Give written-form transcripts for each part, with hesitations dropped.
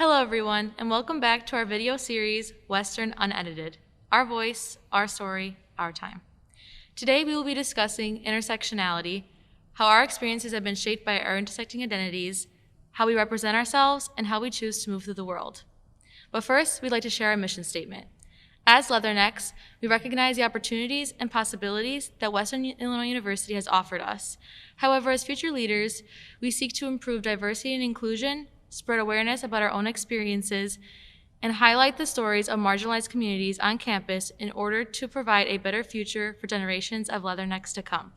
Hello everyone, and welcome back to our video series, Western Unedited. Our voice, our story, our time. Today we will be discussing intersectionality, how our experiences have been shaped by our intersecting identities, how we represent ourselves, and how we choose to move through the world. But first, we'd like to share our mission statement. As Leathernecks, we recognize the opportunities and possibilities that Western Illinois University has offered us. However, as future leaders, we seek to improve diversity and inclusion, spread awareness about our own experiences, and highlight the stories of marginalized communities on campus in order to provide a better future for generations of Leathernecks to come.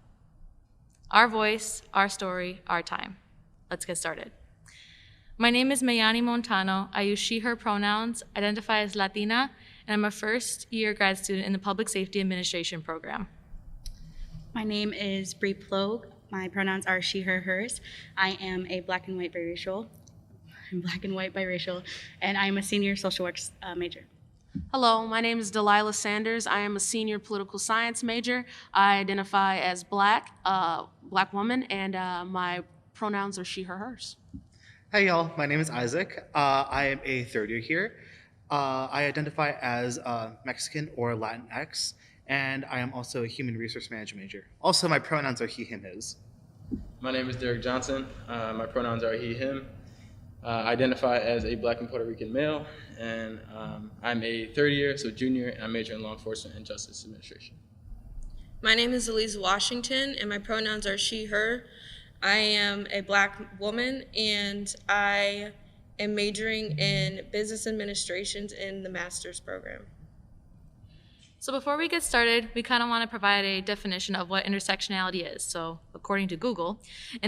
Our voice, our story, our time. Let's get started. My name is Mayani Montano. I use she, her pronouns, identify as Latina, and I'm a first-year grad student in the Public Safety Administration program. My name is Bree Plogue. My pronouns are she, her, hers. I am a black and white biracial, and I am a senior social works major. Hello, my name is Delilah Sanders. I am a senior political science major. I identify as black woman, and my pronouns are she, her, hers. Hi y'all, my name is Isaac. I am a third year here. I identify as Mexican or Latinx, and I am also a human resource management major. Also, my pronouns are he, him, his. My name is Derek Johnson. My pronouns are he, him. I identify as a black and Puerto Rican male, and I'm a third year, so junior, and I major in law enforcement and justice administration. My name is Elise Washington, and my pronouns are she, her. I am a black woman, and I am majoring in business administrations in the master's program. So before we get started, we kind of want to provide a definition of what intersectionality is. So according to Google, it's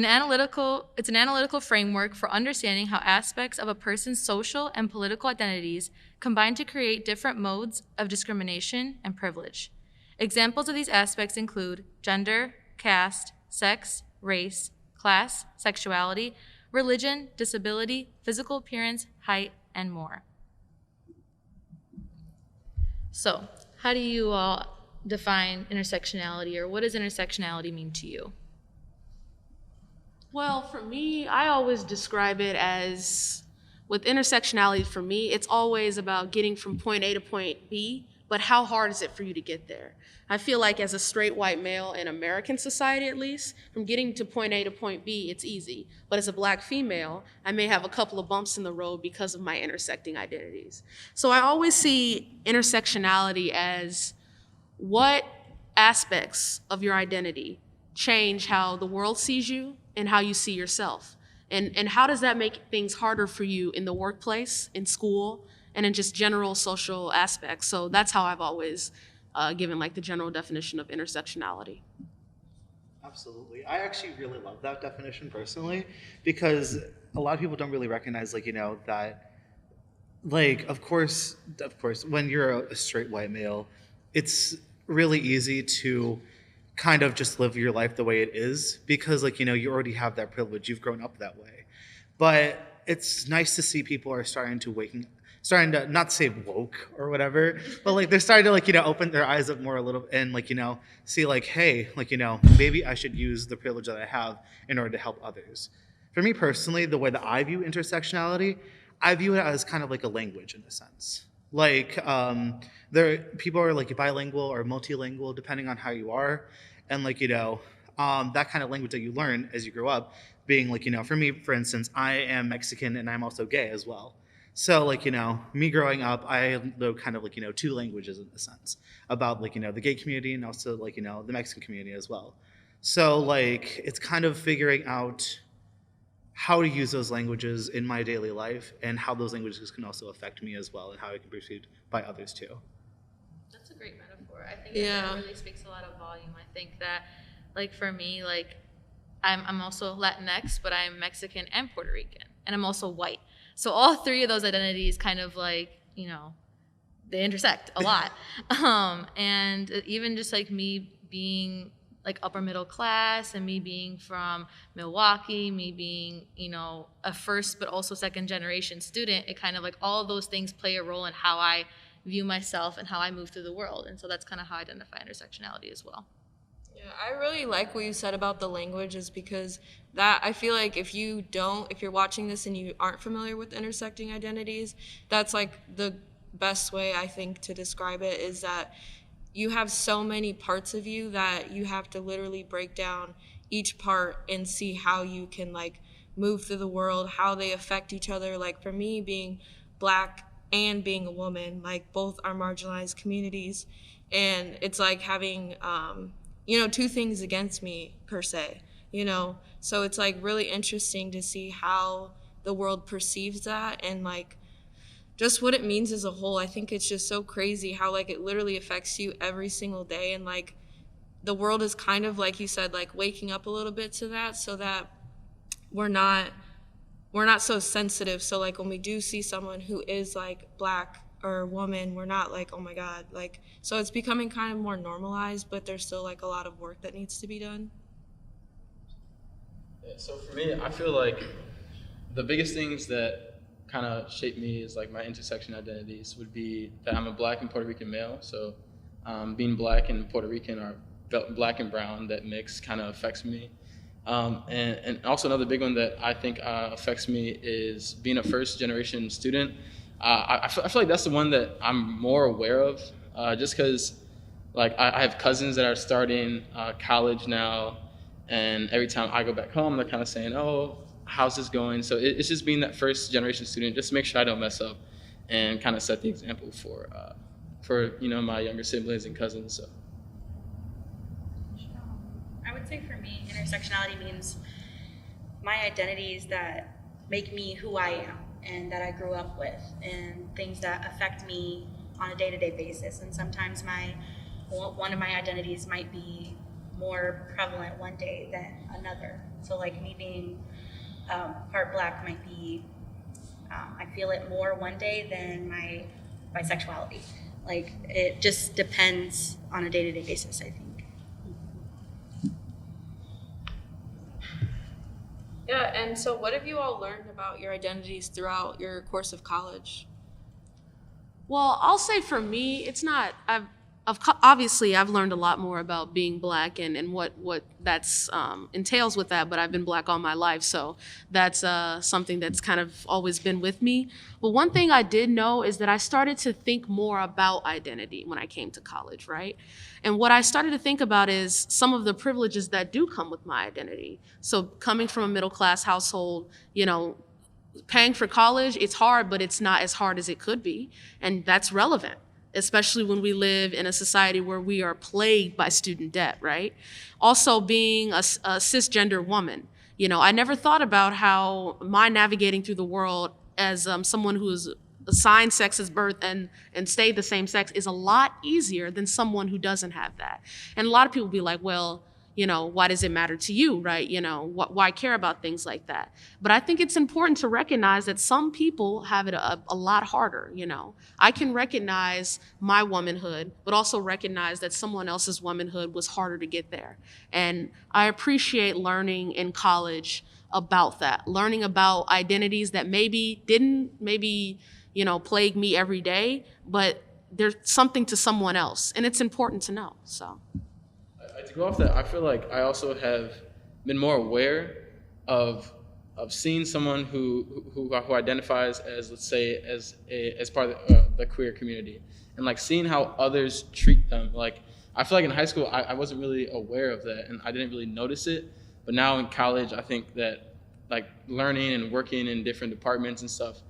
an analytical framework for understanding how aspects of a person's social and political identities combine to create different modes of discrimination and privilege. Examples of these aspects include gender, caste, sex, race, class, sexuality, religion, disability, physical appearance, height, and more. So, how do you all define intersectionality, or what does intersectionality mean to you? Well, for me, I always describe it as, with intersectionality for me, it's always about getting from point A to point B, but how hard is it for you to get there? I feel like as a straight white male in American society, at least, from getting to point A to point B, it's easy. But as a black female, I may have a couple of bumps in the road because of my intersecting identities. So I always see intersectionality as what aspects of your identity change how the world sees you and how you see yourself. And how does that make things harder for you in the workplace, in school, and in just general social aspects? So that's how I've always given like the general definition of intersectionality. Absolutely. I actually really love that definition personally, because a lot of people don't really recognize, that, of course, when you're a straight white male, it's really easy to kind of just live your life the way it is, because, you already have that privilege. You've grown up that way. But it's nice to see people are starting to not say woke or whatever, but they're starting to open their eyes up more a little and see hey, maybe I should use the privilege that I have in order to help others. For me personally, the way that I view intersectionality, I view it as kind of like a language in a sense. People are bilingual or multilingual depending on how you are, and that kind of language that you learn as you grow up, being for me, for instance, I am Mexican and I'm also gay as well. So, me growing up, I know kind of two languages in a sense about the gay community and also the Mexican community as well. So it's kind of figuring out how to use those languages in my daily life and how those languages can also affect me as well and how I can be perceived by others too. That's a great metaphor. I think that really speaks a lot of volume. I think that, for me, I'm also Latinx, but I'm Mexican and Puerto Rican, and I'm also white. So all three of those identities kind of they intersect a lot. And even just me being upper middle class, and me being from Milwaukee, me being, a first but also second generation student, it kind of all of those things play a role in how I view myself and how I move through the world. And so that's kind of how I identify intersectionality as well. Yeah, Yeah, I really like what you said about the language is because that I feel like if you're watching this and you aren't familiar with intersecting identities, that's like the best way I think to describe it is that you have so many parts of you that you have to literally break down each part and see how you can like move through the world, how they affect each other. Like for me, being black and being a woman, like both are marginalized communities, and it's like having two things against me per se, so it's like really interesting to see how the world perceives that and like just what it means as a whole. I think it's just so crazy how like it literally affects you every single day, and like the world is kind of like you said, like waking up a little bit to that so that we're not so sensitive. So like when we do see someone who is like black or a woman, we're not like, oh my God, like, so it's becoming kind of more normalized, but there's still like a lot of work that needs to be done. Yeah, so for me, I feel like the biggest things that kind of shape me is like my intersection identities would be that I'm a black and Puerto Rican male. So being black and Puerto Rican or black and brown, that mix kind of affects me. And also another big one that I think affects me is being a first generation student. I feel like that's the one that I'm more aware of, just because like I have cousins that are starting college now, and every time I go back home, they're kind of saying, "Oh, how's this going?" So it's just being that first generation student, just to make sure I don't mess up, and kind of set the example for my younger siblings and cousins. So. I would say for me, intersectionality means my identities that make me who I am and that I grew up with, and things that affect me on a day-to-day basis. And sometimes one of my identities might be more prevalent one day than another. So like me being part black might be, I feel it more one day than my bisexuality. Like it just depends on a day-to-day basis, I think. Yeah, and so what have you all learned about your identities throughout your course of college? Well, I'll say for me, it's not. Obviously I've learned a lot more about being black and what that's entails with that. But I've been black all my life, so that's something that's kind of always been with me. But one thing I did know is that I started to think more about identity when I came to college, right? And what I started to think about is some of the privileges that do come with my identity. So coming from a middle class household, paying for college, it's hard, but it's not as hard as it could be. And that's relevant, especially when we live in a society where we are plagued by student debt, right? Also being a cisgender woman. I never thought about how my navigating through the world as someone who's assigned sex as birth and stayed the same sex is a lot easier than someone who doesn't have that. And a lot of people be like, well, why does it matter to you, right? Why care about things like that? But I think it's important to recognize that some people have it a lot harder, I can recognize my womanhood, but also recognize that someone else's womanhood was harder to get there. And I appreciate learning in college about that, learning about identities that maybe didn't plague me every day, but there's something to someone else, and it's important to know, so. To go off that, I feel like I also have been more aware of seeing someone who identifies as, let's say, as part of the queer community, and like seeing how others treat them. Like I feel like in high school I wasn't really aware of that, and I didn't really notice it. But now in college, I think that like learning and working in different departments and stuff,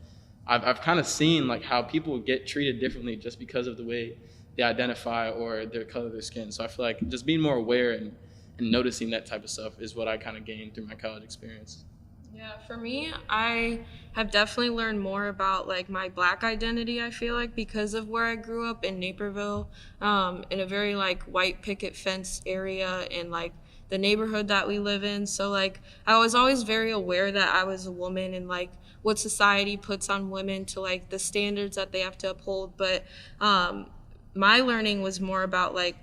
I've kind of seen like how people get treated differently just because of the way they identify or their color of their skin. So I feel like just being more aware and noticing that type of stuff is what I kind of gained through my college experience. Yeah, for me, I have definitely learned more about like my black identity, I feel like, because of where I grew up in Naperville, in a very like white picket fence area and like the neighborhood that we live in. So like I was always very aware that I was a woman and like what society puts on women to like the standards that they have to uphold. But my learning was more about like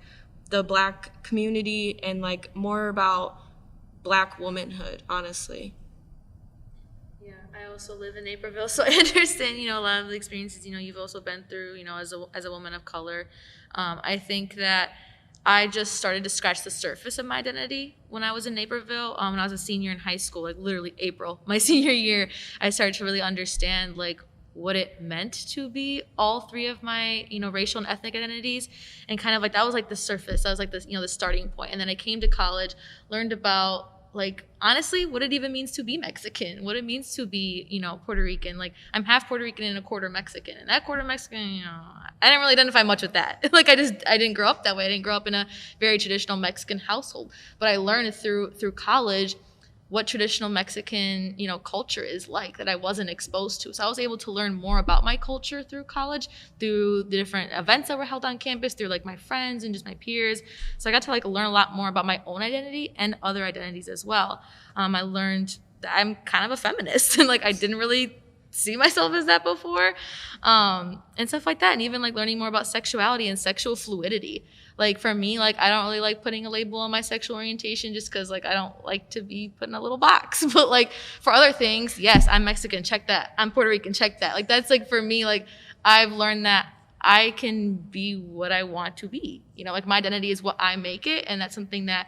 the black community and like more about black womanhood, honestly. Yeah, I also live in Naperville, so I understand, a lot of the experiences, you've also been through, as a woman of color. I think that I just started to scratch the surface of my identity when I was in Naperville. When I was a senior in high school, like literally April, my senior year, I started to really understand like what it meant to be all three of my, racial and ethnic identities. And kind of like, that was like the surface. That was like the starting point. And then I came to college, learned about like, honestly, what it even means to be Mexican, what it means to be, Puerto Rican. Like, I'm half Puerto Rican and a quarter Mexican. And that quarter Mexican, I didn't really identify much with that. Like, I didn't grow up that way. I didn't grow up in a very traditional Mexican household. But I learned through college what traditional Mexican, culture is like that I wasn't exposed to. So I was able to learn more about my culture through college, through the different events that were held on campus, through like my friends and just my peers. So I got to like learn a lot more about my own identity and other identities as well. I learned that I'm kind of a feminist and like I didn't really see myself as that before, and stuff like that. And even like learning more about sexuality and sexual fluidity. Like for me, like I don't really like putting a label on my sexual orientation just because like I don't like to be put in a little box. But like for other things, yes, I'm Mexican, check that. I'm Puerto Rican, check that. Like that's like for me, like I've learned that I can be what I want to be. Like my identity is what I make it, and that's something that,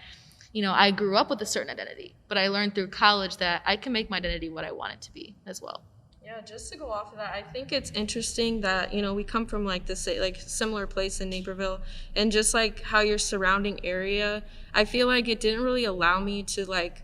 I grew up with a certain identity, but I learned through college that I can make my identity what I want it to be as well. Yeah, just to go off of that, I think it's interesting that, we come from like this like similar place in Naperville, and just like how your surrounding area, I feel like it didn't really allow me to like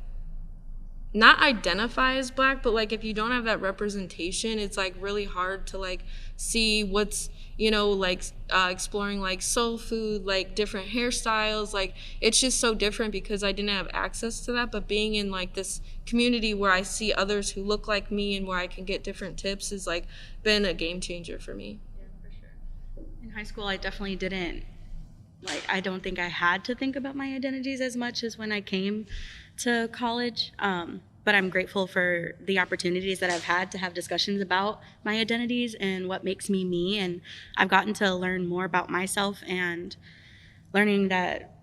not identify as Black, but like if you don't have that representation, it's like really hard to like see what's, like exploring like soul food, like different hairstyles. Like it's just so different because I didn't have access to that. But being in like this community where I see others who look like me and where I can get different tips is like been a game changer for me. Yeah, for sure. In high school, I definitely didn't, I don't think I had to think about my identities as much as when I came to college. But I'm grateful for the opportunities that I've had to have discussions about my identities and what makes me me. And I've gotten to learn more about myself and learning that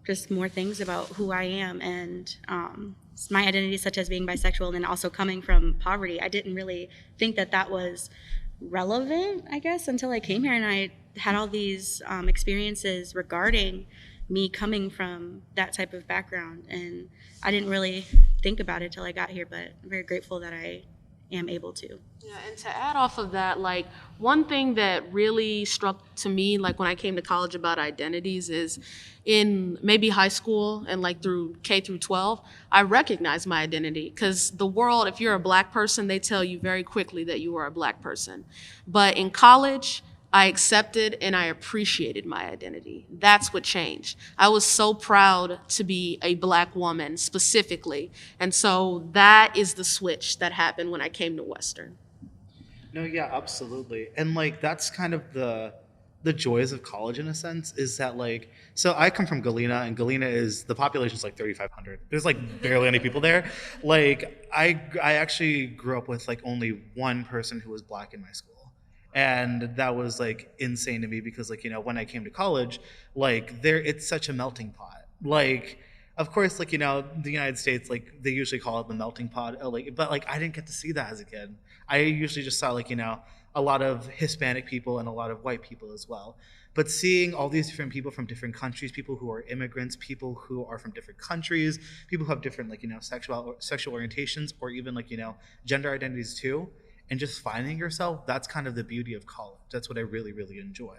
just more things about who I am and my identity, such as being bisexual and then also coming from poverty. I didn't really think that was relevant, I guess, until I came here and I had all these experiences regarding me coming from that type of background, and I didn't really think about it till I got here, but I'm very grateful that I am able to. Yeah, and to add off of that, like one thing that really struck to me, like when I came to college about identities, is in maybe high school and like through K through 12, I recognized my identity because the world, if you're a Black person, they tell you very quickly that you are a Black person. But in college, I accepted and I appreciated my identity. That's what changed. I was so proud to be a Black woman specifically. And so that is the switch that happened when I came to Western. No, yeah, absolutely. And like that's kind of the joys of college in a sense, is that like, so I come from Galena, and Galena is, the population is like 3,500. There's like barely any people there. Like I actually grew up with like only one person who was Black in my school. And that was like insane to me because like, when I came to college, like it's such a melting pot. Like, of course, like, the United States, like they usually call it the melting pot, but like I didn't get to see that as a kid. I usually just saw like, a lot of Hispanic people and a lot of white people as well. But seeing all these different people from different countries, people who are immigrants, people who are from different countries, people who have different like, sexual orientations, or even like, gender identities too, and just finding yourself, that's kind of the beauty of college. That's what I really, really enjoy.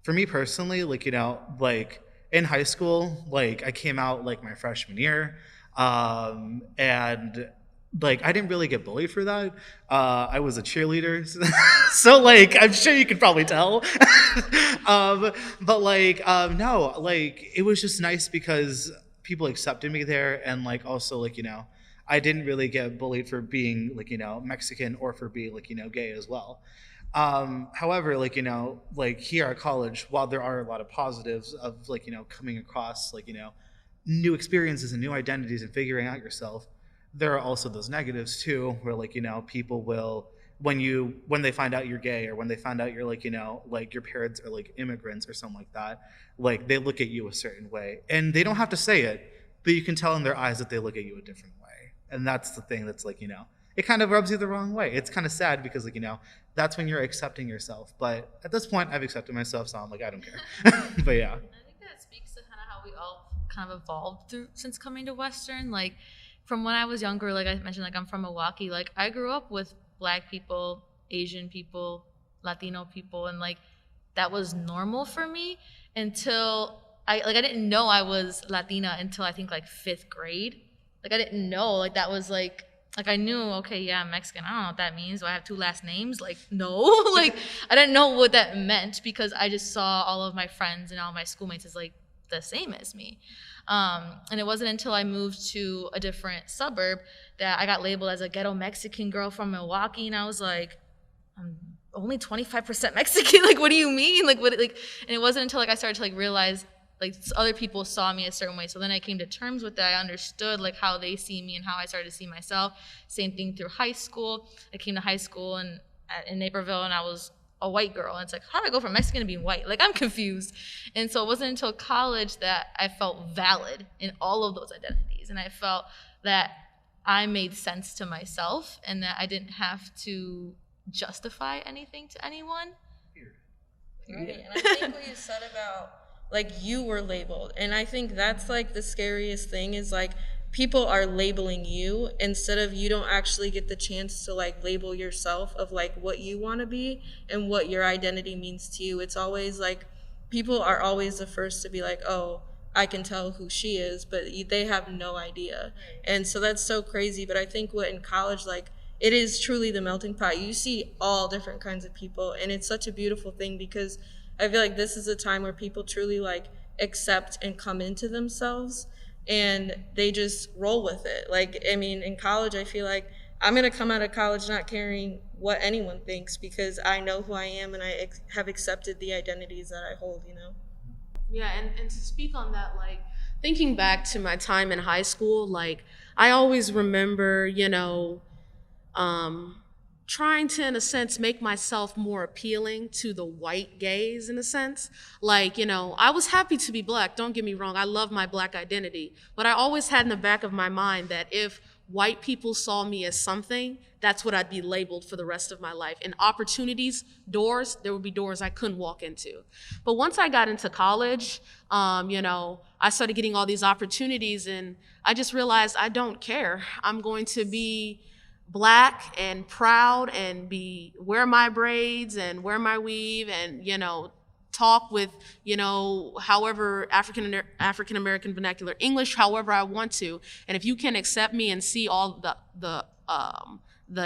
For me personally, like, like in high school, like I came out like my freshman year, and like I didn't really get bullied for that. I was a cheerleader, so like I'm sure you could probably tell. But like no, like it was just nice because people accepted me there, and like also like I didn't really get bullied for being like Mexican or for being like gay as well. However, like like here at college, while there are a lot of positives of like coming across like new experiences and new identities and figuring out yourself, there are also those negatives too, where like people will, when they find out you're gay, or when they find out you're like like your parents are like immigrants or something like that, like they look at you a certain way, and they don't have to say it, but you can tell in their eyes that they look at you a different way. And that's the thing that's like it kind of rubs you the wrong way. It's kind of sad because like that's when you're accepting yourself. But at this point, I've accepted myself, so I'm like, I don't care. But yeah. I think that that speaks to kind of how we all kind of evolved through since coming to Western. Like from when I was younger, like I mentioned, like I'm from Milwaukee. Like I grew up with Black people, Asian people, Latino people, and like that was normal for me until I didn't know I was Latina until I think like 5th grade. Like I didn't know like that was like I knew, okay, yeah, I'm Mexican. I don't know what that means. Do I have 2 last names? Like, no. Like, I didn't know what that meant because I just saw all of my friends and all my schoolmates as, like, the same as me. And it wasn't until I moved to a different suburb that I got labeled as a ghetto Mexican girl from Milwaukee. And I was like, I'm only 25% Mexican. Like, what do you mean? Like, what, like, and it wasn't until, like, I started to, like, realize like other people saw me a certain way. So then I came to terms with that. I understood like how they see me and how I started to see myself. Same thing through high school. I came to high school in Naperville and I was a white girl. And it's like, how do I go from Mexican to being white? Like I'm confused. And so it wasn't until college that I felt valid in all of those identities. And I felt that I made sense to myself and that I didn't have to justify anything to anyone. Right. And I think what you said about like you were labeled, and I think that's like the scariest thing is like people are labeling you instead of you don't actually get the chance to like label yourself of like what you want to be and what your identity means to you. It's always like people are always the first to be like, oh, I can tell who she is, but they have no idea. And so that's so crazy. But I think what in college, like it is truly the melting pot. You see all different kinds of people, and it's such a beautiful thing because I feel like this is a time where people truly like accept and come into themselves and they just roll with it. Like, I mean, in college, I feel like I'm going to come out of college not caring what anyone thinks because I know who I am and I have accepted the identities that I hold, you know? Yeah, and to speak on that, like thinking back to my time in high school, like I always remember, you know, trying to, in a sense, make myself more appealing to the white gaze, in a sense. Like, you know, I was happy to be Black, don't get me wrong, I love my Black identity, but I always had in the back of my mind that if white people saw me as something, that's what I'd be labeled for the rest of my life. And opportunities, doors, there would be doors I couldn't walk into. But once I got into college, you know, I started getting all these opportunities and I just realized I don't care. I'm going to be Black and proud and wear my braids and wear my weave and, you know, talk with, you know, however African American vernacular English, however I want to. And if you can accept me and see all the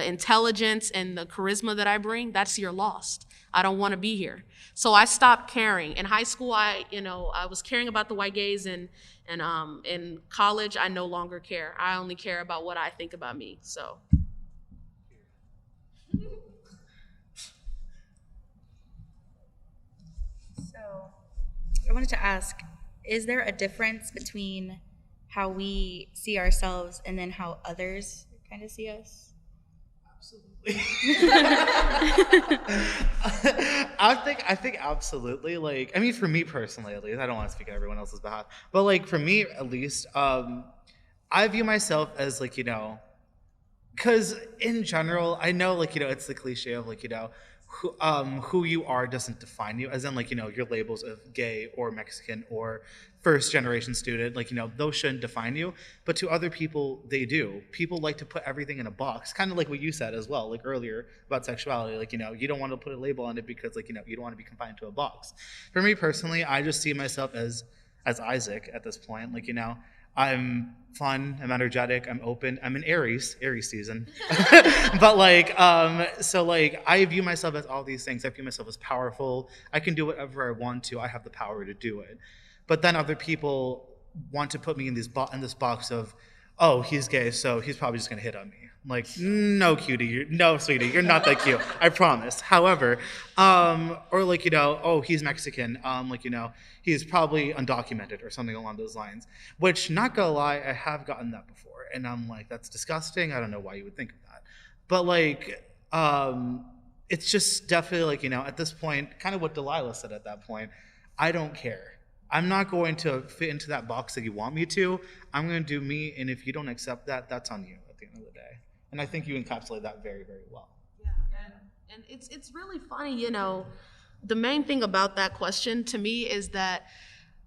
intelligence and the charisma that I bring, that's your loss. I don't want to be here. So I stopped caring. In high school, I was caring about the white gaze, and in college, I no longer care. I only care about what I think about me. So. So I wanted to ask, is there a difference between how we see ourselves and then how others kind of see us? Absolutely. I think absolutely. Like, I mean, for me personally, at least, I don't want to speak on everyone else's behalf, but like for me at least, I view myself as like, you know, because in general, I know like, you know, it's the cliche of like, you know, who you are doesn't define you, as in like, you know, your labels of gay or Mexican or first generation student, like, you know, those shouldn't define you, but to other people they do. People like to put everything in a box, kind of like what you said as well, like earlier about sexuality, like, you know, you don't want to put a label on it because like, you know, you don't want to be confined to a box. For me personally, I just see myself as Isaac at this point, like, you know, I'm fun, I'm energetic, I'm open, I'm in Aries season. But like, so like, I view myself as all these things. I view myself as powerful. I can do whatever I want to. I have the power to do it. But then other people want to put me in this box of, oh, he's gay, so he's probably just gonna hit on me. I'm like, no, cutie, no, sweetie, you're not that cute, I promise. However, or like, you know, oh, he's Mexican, like, you know, he's probably undocumented or something along those lines, which, not gonna lie, I have gotten that before. And I'm like, that's disgusting. I don't know why you would think of that. But like, it's just definitely like, you know, at this point, kind of what Delilah said at that point, I don't care. I'm not going to fit into that box that you want me to. I'm going to do me, and if you don't accept that, that's on you at the end of the day. And I think you encapsulate that very, very well. Yeah, and it's really funny, you know, the main thing about that question to me is that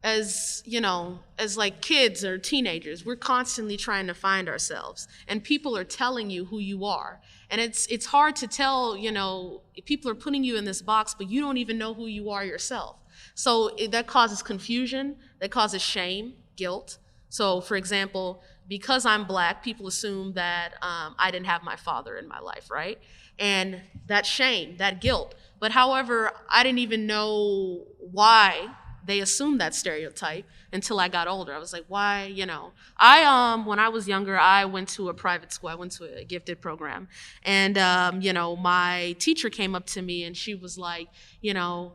as you know, as like kids or teenagers, we're constantly trying to find ourselves, and people are telling you who you are, and it's hard to tell, you know, people are putting you in this box, but you don't even know who you are yourself. So that causes confusion, that causes shame, guilt. So for example, because I'm Black, people assume that I didn't have my father in my life, right? And that shame, that guilt. But however, I didn't even know why they assumed that stereotype until I got older. I was like, why, you know? When I was younger, I went to a private school. I went to a gifted program. And, you know, my teacher came up to me and she was like, you know,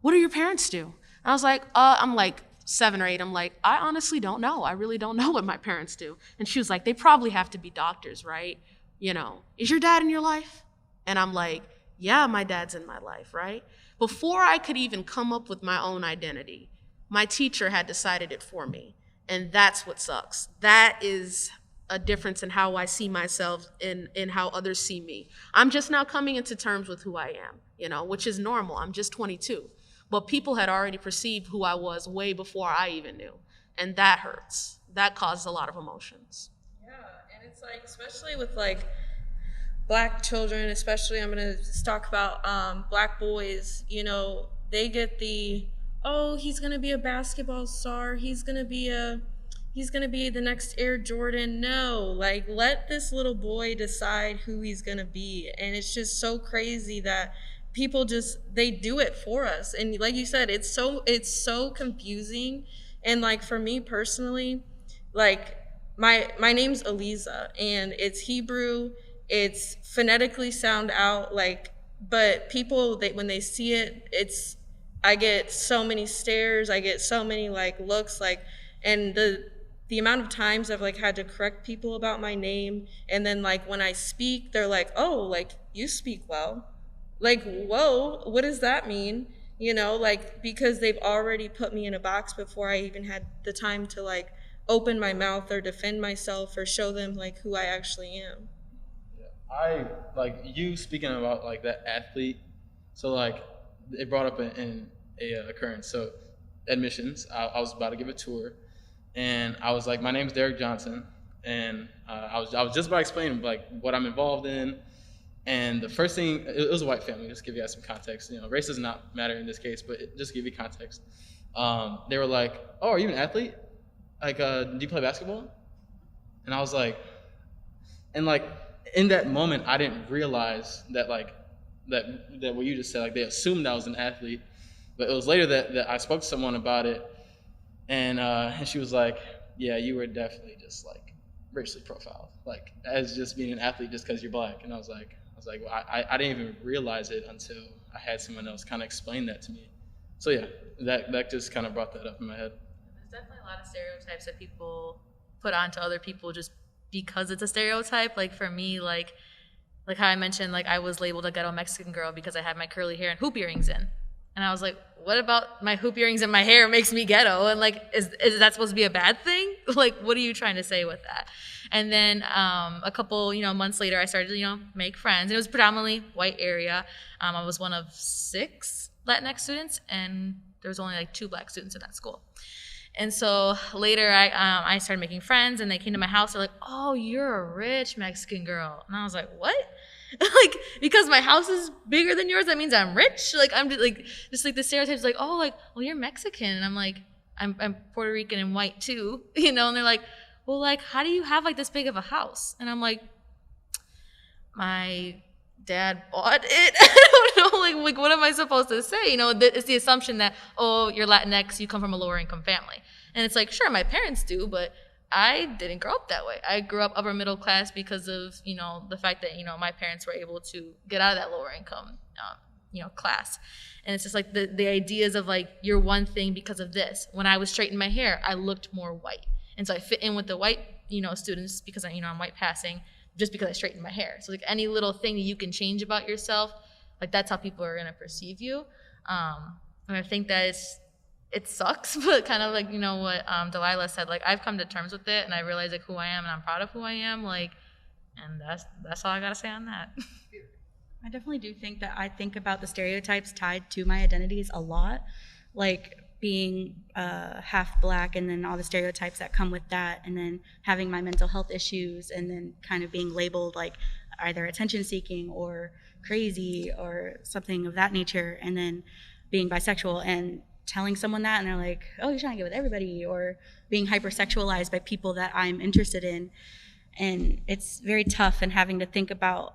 what do your parents do? And I was like, I'm like 7 or 8. I'm like, I honestly don't know. I really don't know what my parents do. And she was like, they probably have to be doctors, right? You know, is your dad in your life? And I'm like, yeah, my dad's in my life, right? Before I could even come up with my own identity, my teacher had decided it for me. And that's what sucks. That is a difference in how I see myself and in how others see me. I'm just now coming into terms with who I am, you know, which is normal. I'm just 22. But people had already perceived who I was way before I even knew. And that hurts. That causes a lot of emotions. Yeah, and it's like, especially with like Black children, especially I'm gonna talk about Black boys, you know, they get the, oh, he's gonna be a basketball star, he's gonna be the next Air Jordan. No, like, let this little boy decide who he's gonna be. And it's just so crazy that people just, they do it for us. And like you said, it's so confusing. And like for me personally, like my name's Eliza, and it's Hebrew. It's phonetically sound out, like, but people, when they see it, I get so many stares, I get so many like looks, like, and the amount of times I've like had to correct people about my name, and then like when I speak, they're like, oh, like, you speak well. Like, whoa, what does that mean? You know, like, because they've already put me in a box before I even had the time to like open my mouth or defend myself or show them like who I actually am. I like you speaking about like that athlete. So like it brought up in a occurrence. So admissions, I was about to give a tour, and I was like, my name's Derek Johnson, and I was just about to explain like what I'm involved in. And the first thing, it was a white family, just to give you guys some context. You know, race does not matter in this case, but just to give you context. They were like, oh, are you an athlete? Like, do you play basketball? And I was like, and like, in that moment, I didn't realize that like that what you just said, like they assumed I was an athlete. But it was later that I spoke to someone about it, and she was like, yeah, you were definitely just like racially profiled, like as just being an athlete just because you're Black. And I was like, well, I didn't even realize it until I had someone else kind of explain that to me. So yeah, that just kind of brought that up in my head. There's definitely a lot of stereotypes that people put onto other people just because it's a stereotype. Like for me, like how I mentioned, like I was labeled a ghetto Mexican girl because I had my curly hair and hoop earrings in. And I was like, what about my hoop earrings and my hair makes me ghetto? And like, is that supposed to be a bad thing? Like, what are you trying to say with that? And then a couple, months later, I started to, make friends. It was predominantly white area. I was one of 6 Latinx students, and there was only like 2 Black students in that school. And so later I started making friends, and they came to my house. They're like, oh, you're a rich Mexican girl. And I was like, what? Like, because my house is bigger than yours, that means I'm rich? Like, I'm just like the stereotypes, like, oh, like, well, you're Mexican. And I'm like, I'm Puerto Rican and white too, And they're like, well, like, how do you have like this big of a house? And I'm like, my dad bought it. I don't know, like what am I supposed to say? It's the assumption that, oh, you're Latinx, you come from a lower income family. And it's like, sure, my parents do, but I didn't grow up that way. I grew up upper middle class because of, the fact that, my parents were able to get out of that lower income, class. And it's just like the ideas of like, you're one thing because of this. When I was straightening my hair, I looked more white. And so I fit in with the white, students because I'm white passing just because I straightened my hair. So like any little thing that you can change about yourself, like that's how people are going to perceive you. And I think that it sucks, but kind of like, what Delilah said, like I've come to terms with it and I realize like who I am and I'm proud of who I am, like, and that's all I got to say on that. I definitely do think that I think about the stereotypes tied to my identities a lot. Like being half black and then all the stereotypes that come with that, and then having my mental health issues, and then kind of being labeled like either attention seeking or crazy or something of that nature, and then being bisexual and telling someone that and they're like, oh, you're trying to get with everybody, or being hypersexualized by people that I'm interested in. And it's very tough, and having to think about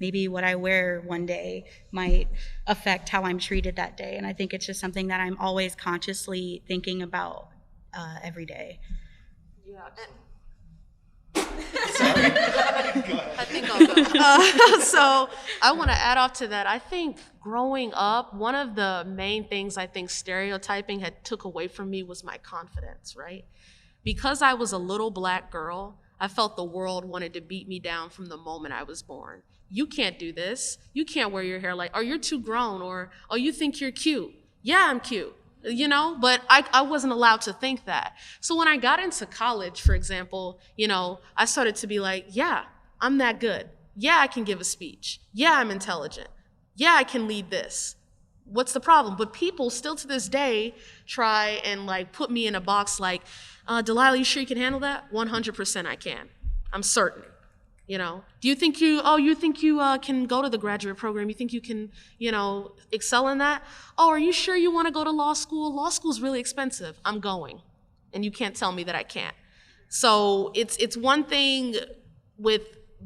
maybe what I wear one day might affect how I'm treated that day. And I think it's just something that I'm always consciously thinking about every day. Yeah. Sorry. Go ahead. I think I'll go. So I want to add off to that. I think growing up, one of the main things I think stereotyping had took away from me was my confidence, right? Because I was a little black girl, I felt the world wanted to beat me down from the moment I was born. You can't do this. You can't wear your hair like, or you're too grown, or, oh, you think you're cute. Yeah, I'm cute. You know, but I wasn't allowed to think that. So when I got into college, for example, you know, I started to be like, yeah, I'm that good. Yeah, I can give a speech. Yeah, I'm intelligent. Yeah, I can lead this. What's the problem? But people still to this day try and like put me in a box like, Delilah, you sure you can handle that? 100% I can. I'm certain. You know, do you think you can go to the graduate program? You think you can, you know, excel in that? Oh, are you sure you want to go to law school? Law school's really expensive. I'm going. And you can't tell me that I can't. So it's one thing with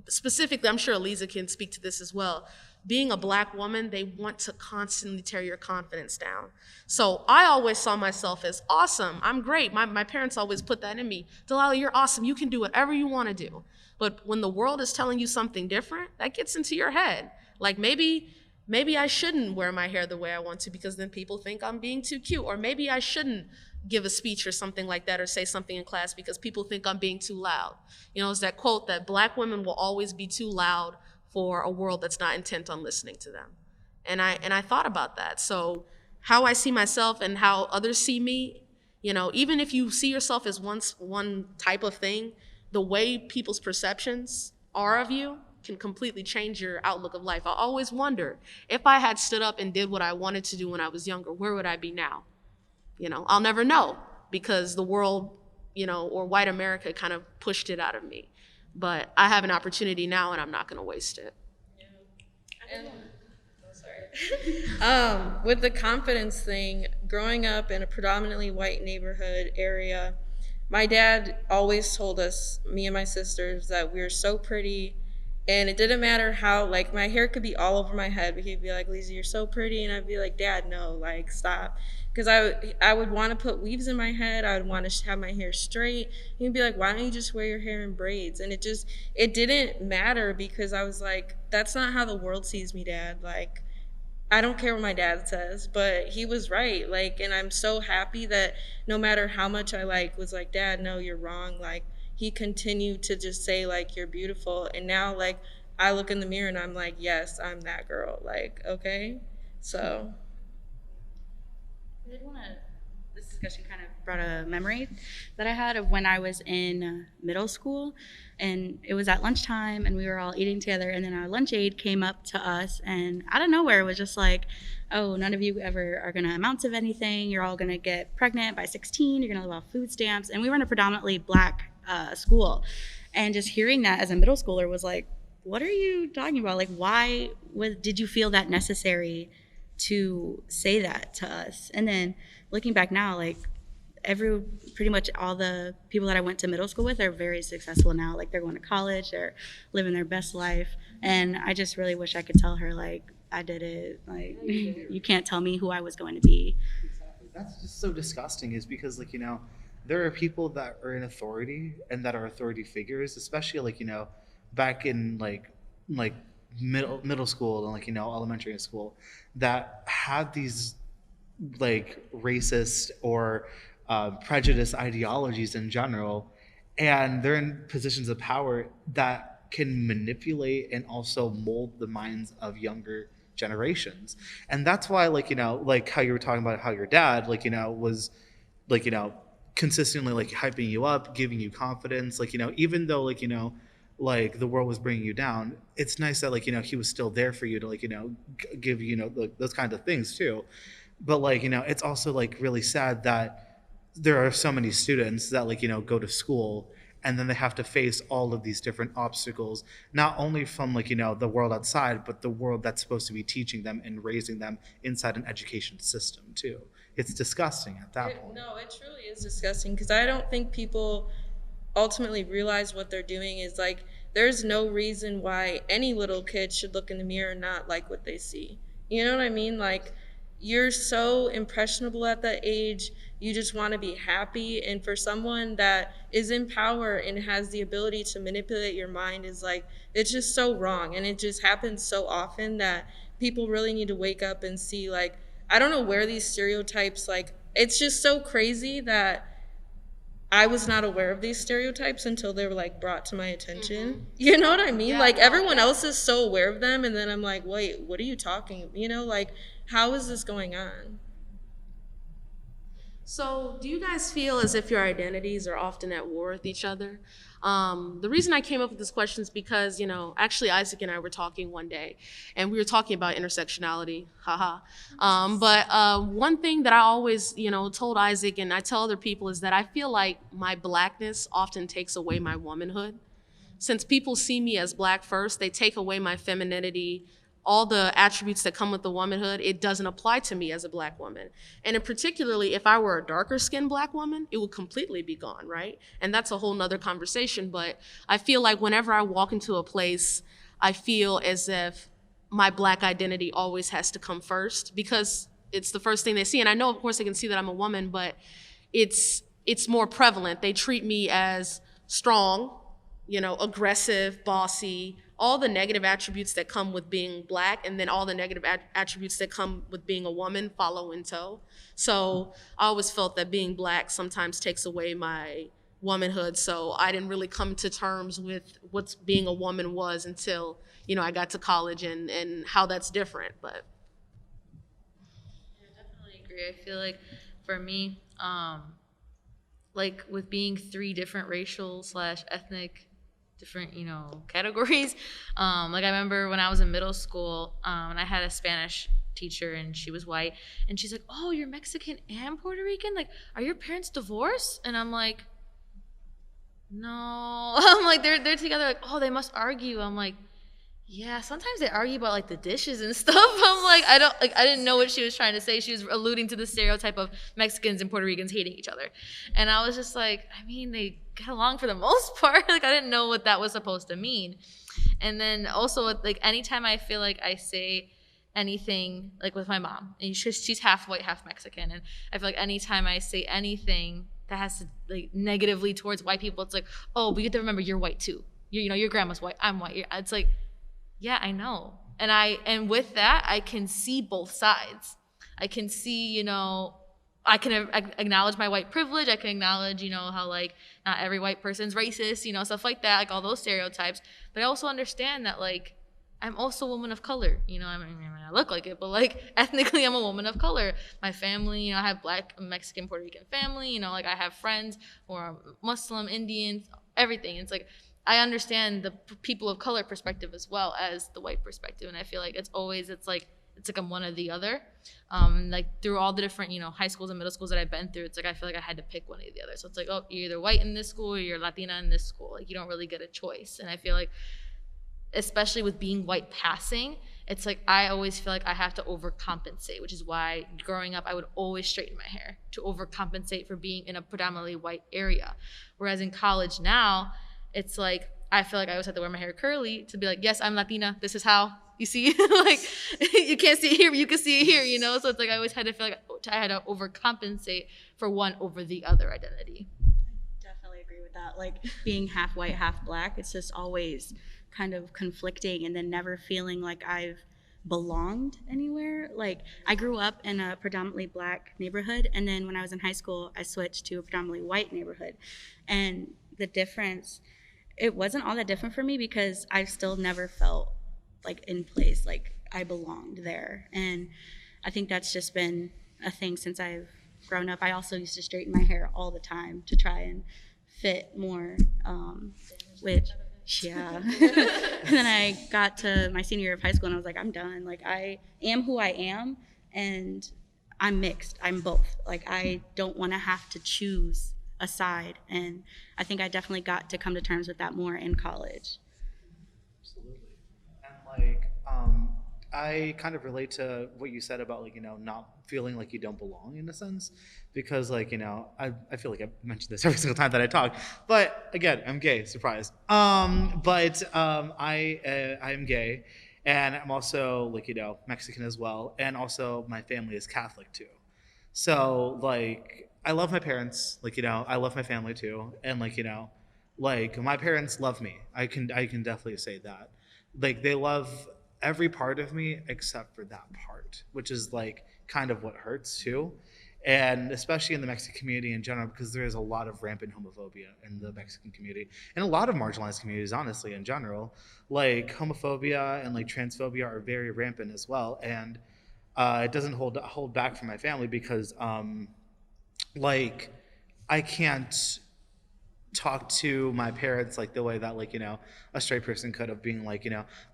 specifically, I'm sure Aliza can speak to this as well. Being a black woman, they want to constantly tear your confidence down. So I always saw myself as awesome. I'm great. My parents always put that in me. Delilah, you're awesome. You can do whatever you want to do. But when the world is telling you something different, that gets into your head. Like maybe I shouldn't wear my hair the way I want to because then people think I'm being too cute. Or maybe I shouldn't give a speech or something like that or say something in class because people think I'm being too loud. You know, it's that quote that black women will always be too loud for a world that's not intent on listening to them. And I thought about that. So how I see myself and how others see me, you know, even if you see yourself as one type of thing, the way people's perceptions are of you can completely change your outlook of life. I always wonder, if I had stood up and did what I wanted to do when I was younger, where would I be now? You know, I'll never know because the world, you know, or white America kind of pushed it out of me. But I have an opportunity now and I'm not gonna waste it. With the confidence thing, growing up in a predominantly white neighborhood area, my dad always told us, me and my sisters, that we were so pretty, and it didn't matter how, like, my hair could be all over my head, but he'd be like, Lisa, you're so pretty, and I'd be like, Dad, no, like, stop. Because I would want to put weaves in my head, I would want to have my hair straight. He'd be like, why don't you just wear your hair in braids? And it didn't matter because I was like, that's not how the world sees me, Dad. Like, I don't care what my dad says, but he was right. Like, and I'm so happy that no matter how much I was like, Dad, no, you're wrong. Like, he continued to just say, like, you're beautiful. And now, like, I look in the mirror and I'm like, yes, I'm that girl. Like, okay. So. This discussion kind of brought a memory that I had of when I was in middle school, and it was at lunchtime and we were all eating together, and then our lunch aide came up to us and out of nowhere was just like, oh, none of you ever are going to amount to anything, you're all going to get pregnant by 16, you're going to live off food stamps. And we were in a predominantly black school, and just hearing that as a middle schooler was like, what are you talking about? Like, why did you feel that necessary to say that to us? And then looking back now, like, pretty much all the people that I went to middle school with are very successful now. Like, they're going to college, they're living their best life. And I just really wish I could tell her, like, I did it. Like, you can't tell me who I was going to be. Exactly. That's just so disgusting, is because, like, you know, there are people that are in authority and that are authority figures, especially, like, you know, back in like middle school and, like, you know, elementary school, that had these like racist or prejudice ideologies in general, and they're in positions of power that can manipulate and also mold the minds of younger generations. And that's why, like, you know, like how you were talking about how your dad, like, you know, was, like, you know, consistently, like, hyping you up, giving you confidence, like, you know, even though, like, you know, like, the world was bringing you down, it's nice that, like, you know, he was still there for you to, like, you know, give, you know, those kinds of things too. But like, it's also like really sad that there are so many students that like, go to school and then they have to face all of these different obstacles, not only from like, the world outside, but the world that's supposed to be teaching them and raising them inside an education system too. It's disgusting at that point. No, it truly is disgusting because I don't think people ultimately realize what they're doing is like there's no reason why any little kid should look in the mirror and not like what they see. You know what I mean? Like you're so impressionable at that age. You just want to be happy. And for someone that is in power and has the ability to manipulate your mind is like, it's just so wrong. And it just happens so often that people really need to wake up and see like, I don't know where these stereotypes, like, it's just so crazy that I was not aware of these stereotypes until they were like brought to my attention. Mm-hmm. You know what I mean? Yeah, like everyone else is so aware of them. And then I'm like, wait, what are you talking? Like, how is this going on? So do you guys feel as if your identities are often at war with each other? The reason I came up with this question is because, actually Isaac and I were talking one day and we were talking about intersectionality, haha. But one thing that I always, told Isaac and I tell other people is that I feel like my blackness often takes away my womanhood. Since people see me as black first, they take away my femininity, all the attributes that come with the womanhood. It doesn't apply to me as a black woman. And in particularly, if I were a darker skinned black woman, it would completely be gone, right? And that's a whole nother conversation. But I feel like whenever I walk into a place, I feel as if my black identity always has to come first because it's the first thing they see. And I know, of course, they can see that I'm a woman, but it's more prevalent. They treat me as strong, aggressive, bossy, all the negative attributes that come with being black, and then all the negative attributes that come with being a woman follow in tow. So I always felt that being black sometimes takes away my womanhood. So I didn't really come to terms with what being a woman was until, I got to college and how that's different. But I definitely agree. I feel like for me, like with being 3 different racial / ethnic different categories, like I remember when I was in middle school, and I had a Spanish teacher and she was white and she's like, oh, you're Mexican and Puerto Rican, like are your parents divorced? And I'm like, no. I'm like, they're together, like, oh, they must argue. I'm like, yeah, sometimes they argue about like the dishes and stuff. I'm like, I didn't know what she was trying to say. She was alluding to the stereotype of Mexicans and Puerto Ricans hating each other. And I was just like, I mean, they get along for the most part. Like I didn't know what that was supposed to mean. And then also like anytime I feel like I say anything like with my mom, and she's half white, half Mexican, and I feel like anytime I say anything that has to like negatively towards white people, it's like, oh, but you have to remember you're white too. Your grandma's white, I'm white. It's like, yeah, I know. And with that, I can see both sides. I can see, I can acknowledge my white privilege. I can acknowledge, how like not every white person's racist, stuff like that, like all those stereotypes. But I also understand that like I'm also a woman of color. I mean, I look like it, but like ethnically, I'm a woman of color. My family, I have Black, Mexican, Puerto Rican family. Like I have friends who are Muslim, Indians, everything. It's like I understand the people of color perspective as well as the white perspective, and I feel like it's like I'm one or the other. Like through all the different high schools and middle schools that I've been through, it's like I feel like I had to pick one or the other. So it's like, oh, you're either white in this school or you're Latina in this school. Like you don't really get a choice. And I feel like, especially with being white passing, it's like I always feel like I have to overcompensate, which is why growing up I would always straighten my hair to overcompensate for being in a predominantly white area. Whereas in college now, it's like I feel like I always have to wear my hair curly to be like, yes, I'm Latina. This is how you see. Like you can't see it here, but you can see it here. So it's like I always had to feel like I had to overcompensate for one over the other identity. Definitely agree with that. Like being half white, half black, it's just always kind of conflicting, and then never feeling like I've belonged anywhere. Like I grew up in a predominantly black neighborhood, and then when I was in high school, I switched to a predominantly white neighborhood, and the difference, it wasn't all that different for me because I still never felt like in place, like I belonged there. And I think that's just been a thing since I've grown up. I also used to straighten my hair all the time to try and fit more, which, yeah. And then I got to my senior year of high school and I was like, I'm done. Like I am who I am, and I'm mixed. I'm both. Like, I don't want to have to choose a side. And I think I definitely got to come to terms with that more in college. Absolutely. And like, I kind of relate to what you said about like, not feeling like you don't belong in a sense, because like, I feel like I mentioned this every single time that I talk, but again, I'm gay, surprise. I am gay, and I'm also like, Mexican as well, and also my family is Catholic too. So like, I love my parents, like, I love my family too, and like my parents love me. I can definitely say that. Like they love every part of me except for that part, which is like kind of what hurts too. And especially in the Mexican community in general, because there is a lot of rampant homophobia in the Mexican community and a lot of marginalized communities, honestly, in general. Like homophobia and like transphobia are very rampant as well. And it doesn't hold back from my family because like I can't talk to my parents like the way that like a straight person could have, being like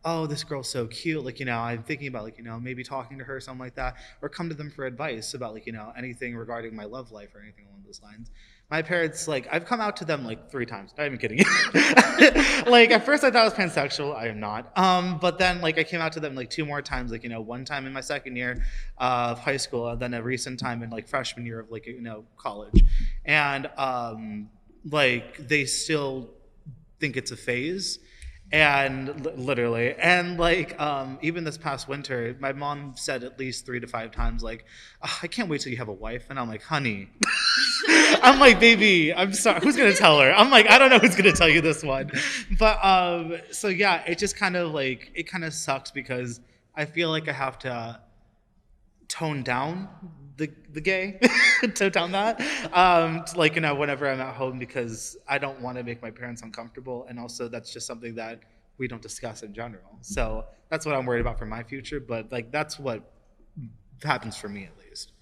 oh, this girl's so cute, like I'm thinking about like maybe talking to her, something like that, or come to them for advice about like anything regarding my love life or anything along those lines. My parents, like I've come out to them like 3 times, not even kidding. Like at first I thought I was pansexual. I am not, but then like I came out to them like 2 more times, like one time in my second year of high school, and then a recent time in like freshman year of like college. And like they still think it's a phase, and literally, and like even this past winter my mom said at least 3 to 5 times like, oh, I can't wait till you have a wife. And I'm like, honey, I'm like, baby, I'm sorry, who's gonna tell her? I'm like, I don't know who's gonna tell you this one. But so yeah, it just kind of like, it kind of sucks because I feel like I have to tone down the gay, tone down that, like whenever I'm at home, because I don't want to make my parents uncomfortable, and also that's just something that we don't discuss in general. So that's what I'm worried about for my future. But like that's what happens for me at least.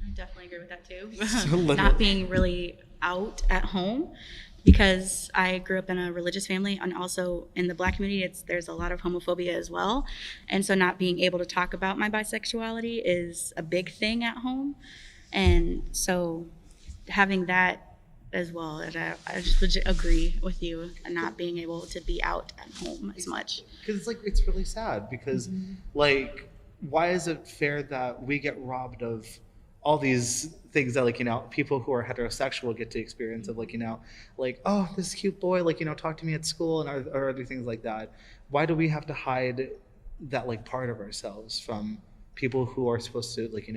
I definitely agree with that too. Literally. Not being really out at home, because I grew up in a religious family, and also in the Black community there's a lot of homophobia as well. And so not being able to talk about my bisexuality is a big thing at home. And so having that as well, and I just legit agree with you, and not being able to be out at home as much. Because it's like, it's really sad because like, why is it fair that we get robbed of all these things that like people who are heterosexual get to experience, of like like, oh, this cute boy, like talk to me at school, and or other things like that? Why do we have to hide that like part of ourselves from people who are supposed to like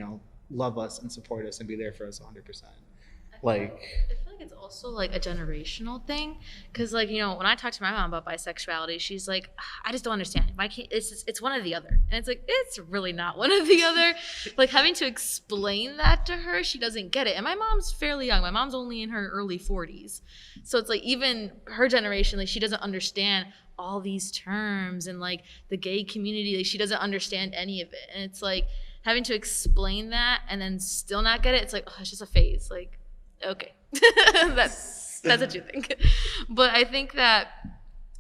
love us and support us and be there for us 100%? Like, I feel like it's also like a generational thing, because like when I talk to my mom about bisexuality, she's like, I just don't understand. Why can't it's one or the other? And it's like, it's really not one or the other. Like having to explain that to her, she doesn't get it. And my mom's fairly young. My mom's only in her early 40s, so it's like even her generation, like she doesn't understand all these terms and like the gay community. Like she doesn't understand any of it, and it's like having to explain that and then still not get it. It's like, oh, it's just a phase. Like, okay, that's what you think. But I think that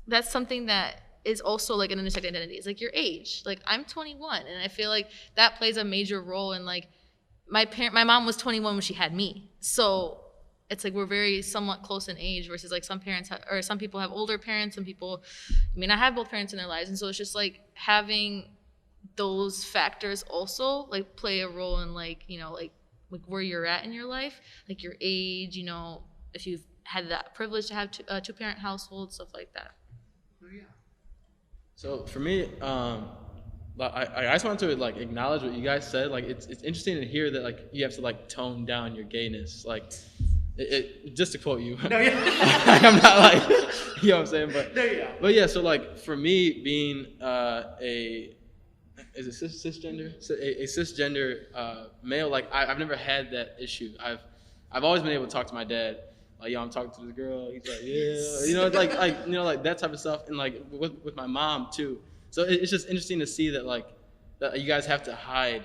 that's something that is also like an intersected identity. It's like your age. Like I'm 21, and I feel like that plays a major role in like my mom was 21 when she had me. So it's like we're very somewhat close in age, versus like some parents or some people have older parents, some people, I mean, I have both parents in their lives, and so it's just like having those factors also like play a role in like like where you're at in your life, like your age, if you've had that privilege to have two-parent households, stuff like that. oh yeah. So for me, I just wanted to like acknowledge what you guys said. Like it's interesting to hear that like you have to like tone down your gayness. Like it just to quote you. No, yeah. I'm not like, you know what I'm saying, but No, yeah. But yeah, so like for me being is it cisgender? A cisgender male, like I've never had that issue. I've always been able to talk to my dad. Like, yo, I'm talking to this girl. He's like, yeah, like that type of stuff. And like with my mom too. So it's just interesting to see that like that you guys have to hide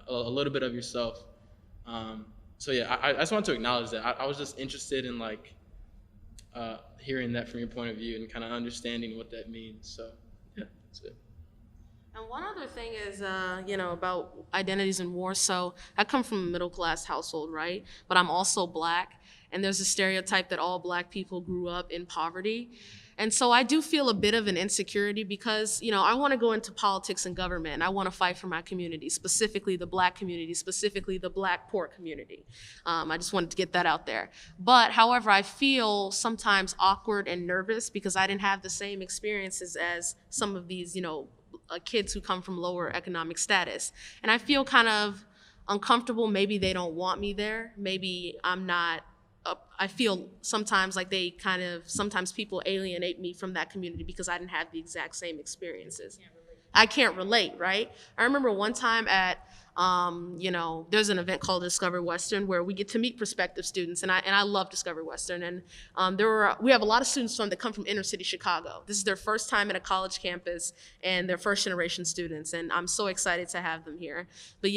a little bit of yourself. So yeah, I just wanted to acknowledge that. I was just interested in like hearing that from your point of view and kind of understanding what that means. So yeah, that's it. And one other thing is, about identities and war. So I come from a middle class household, right? But I'm also Black. And there's a stereotype that all Black people grew up in poverty. And so I do feel a bit of an insecurity because, I want to go into politics and government. And I want to fight for my community, specifically the Black community, specifically the Black poor community. I just wanted to get that out there. But however, I feel sometimes awkward and nervous because I didn't have the same experiences as some of these, kids who come from lower economic status. And I feel kind of uncomfortable. Maybe they don't want me there. Maybe I'm not. I feel sometimes like sometimes people alienate me from that community because I didn't have the exact same experiences. I can't relate, right? I remember one time at, there's an event called Discover Western where we get to meet prospective students, and I love Discover Western. And we have a lot of students that come from inner city Chicago. This is their first time at a college campus, and they're first generation students, and I'm so excited to have them here. But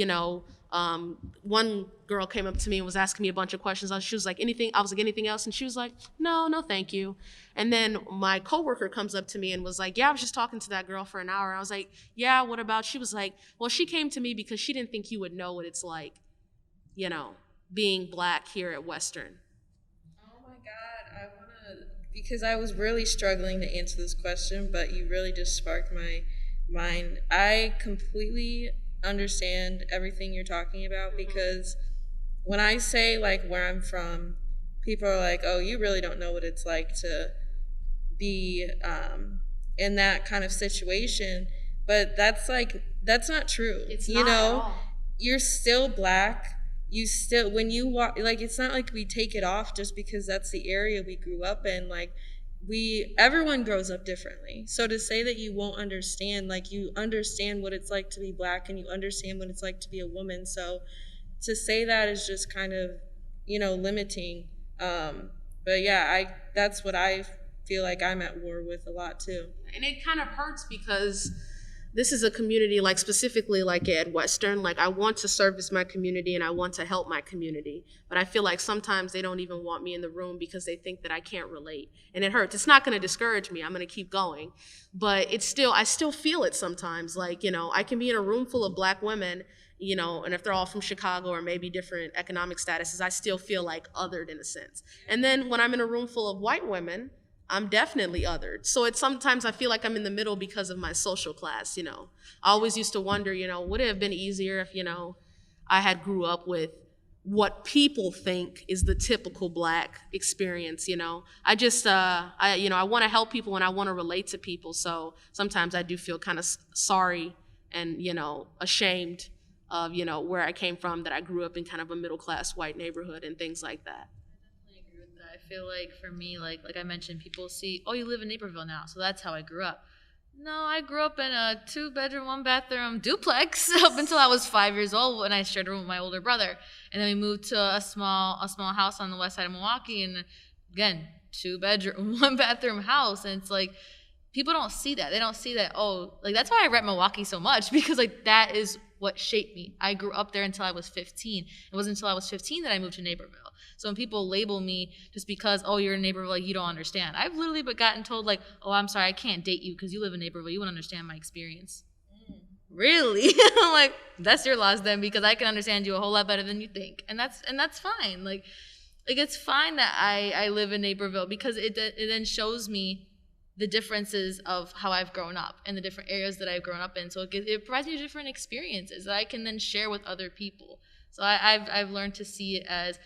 one girl came up to me and was asking me a bunch of questions. She was like, anything? I was like, anything else? And she was like, no, thank you. And then my coworker comes up to me and was like, yeah, I was just talking to that girl for an hour. I was like, yeah, what about? She was like, well, she came to me because she didn't think you would know what it's like, being Black here at Western. Oh my God, because I was really struggling to answer this question, but you really just sparked my mind. I completely understand everything you're talking about because when I say like where I'm from, people are like, oh, you really don't know what it's like to be in that kind of situation. But that's not true. It's not at all. You're still Black. You still, when you walk, it's not like we take it off just because that's the area we grew up in. Everyone grows up differently. So to say that you won't understand, you understand what it's like to be Black and you understand what it's like to be a woman. So to say that is just kind of, limiting. But yeah, that's what I feel like I'm at war with a lot too. And it kind of hurts because this is a community, specifically at Western, I want to service my community and I want to help my community. But I feel like sometimes they don't even want me in the room because they think that I can't relate. And it hurts. It's not going to discourage me. I'm going to keep going. But I still feel it sometimes. I can be in a room full of Black women, and if they're all from Chicago or maybe different economic statuses, I still feel othered in a sense. And then when I'm in a room full of white women, I'm definitely othered. So sometimes I feel like I'm in the middle because of my social class, I always used to wonder, would it have been easier if, I had grew up with what people think is the typical Black experience, I just, I want to help people and I want to relate to people. So sometimes I do feel kind of sorry and, ashamed of, where I came from, that I grew up in kind of a middle class white neighborhood and things like that. I feel like for me, like I mentioned, people see, oh, you live in Naperville now, so that's how I grew up. No, I grew up in a 2-bedroom, 1-bathroom duplex up until I was 5 years old when I shared a room with my older brother. And then we moved to a small house on the west side of Milwaukee, and again, 2-bedroom, 1-bathroom house. And it's people don't see that. They don't see that, that's why I rep Milwaukee so much, because that is what shaped me. I grew up there until I was 15. It wasn't until I was 15 that I moved to Naperville. So when people label me just because, you're in Naperville, you don't understand. I've literally gotten told I'm sorry, I can't date you because you live in Naperville. You won't understand my experience. Really? I'm like, that's your loss then, because I can understand you a whole lot better than you think. And that's fine. It's fine that I live in Naperville because it then shows me the differences of how I've grown up and the different areas that I've grown up in. So it provides me different experiences that I can then share with other people. So I've learned to see it as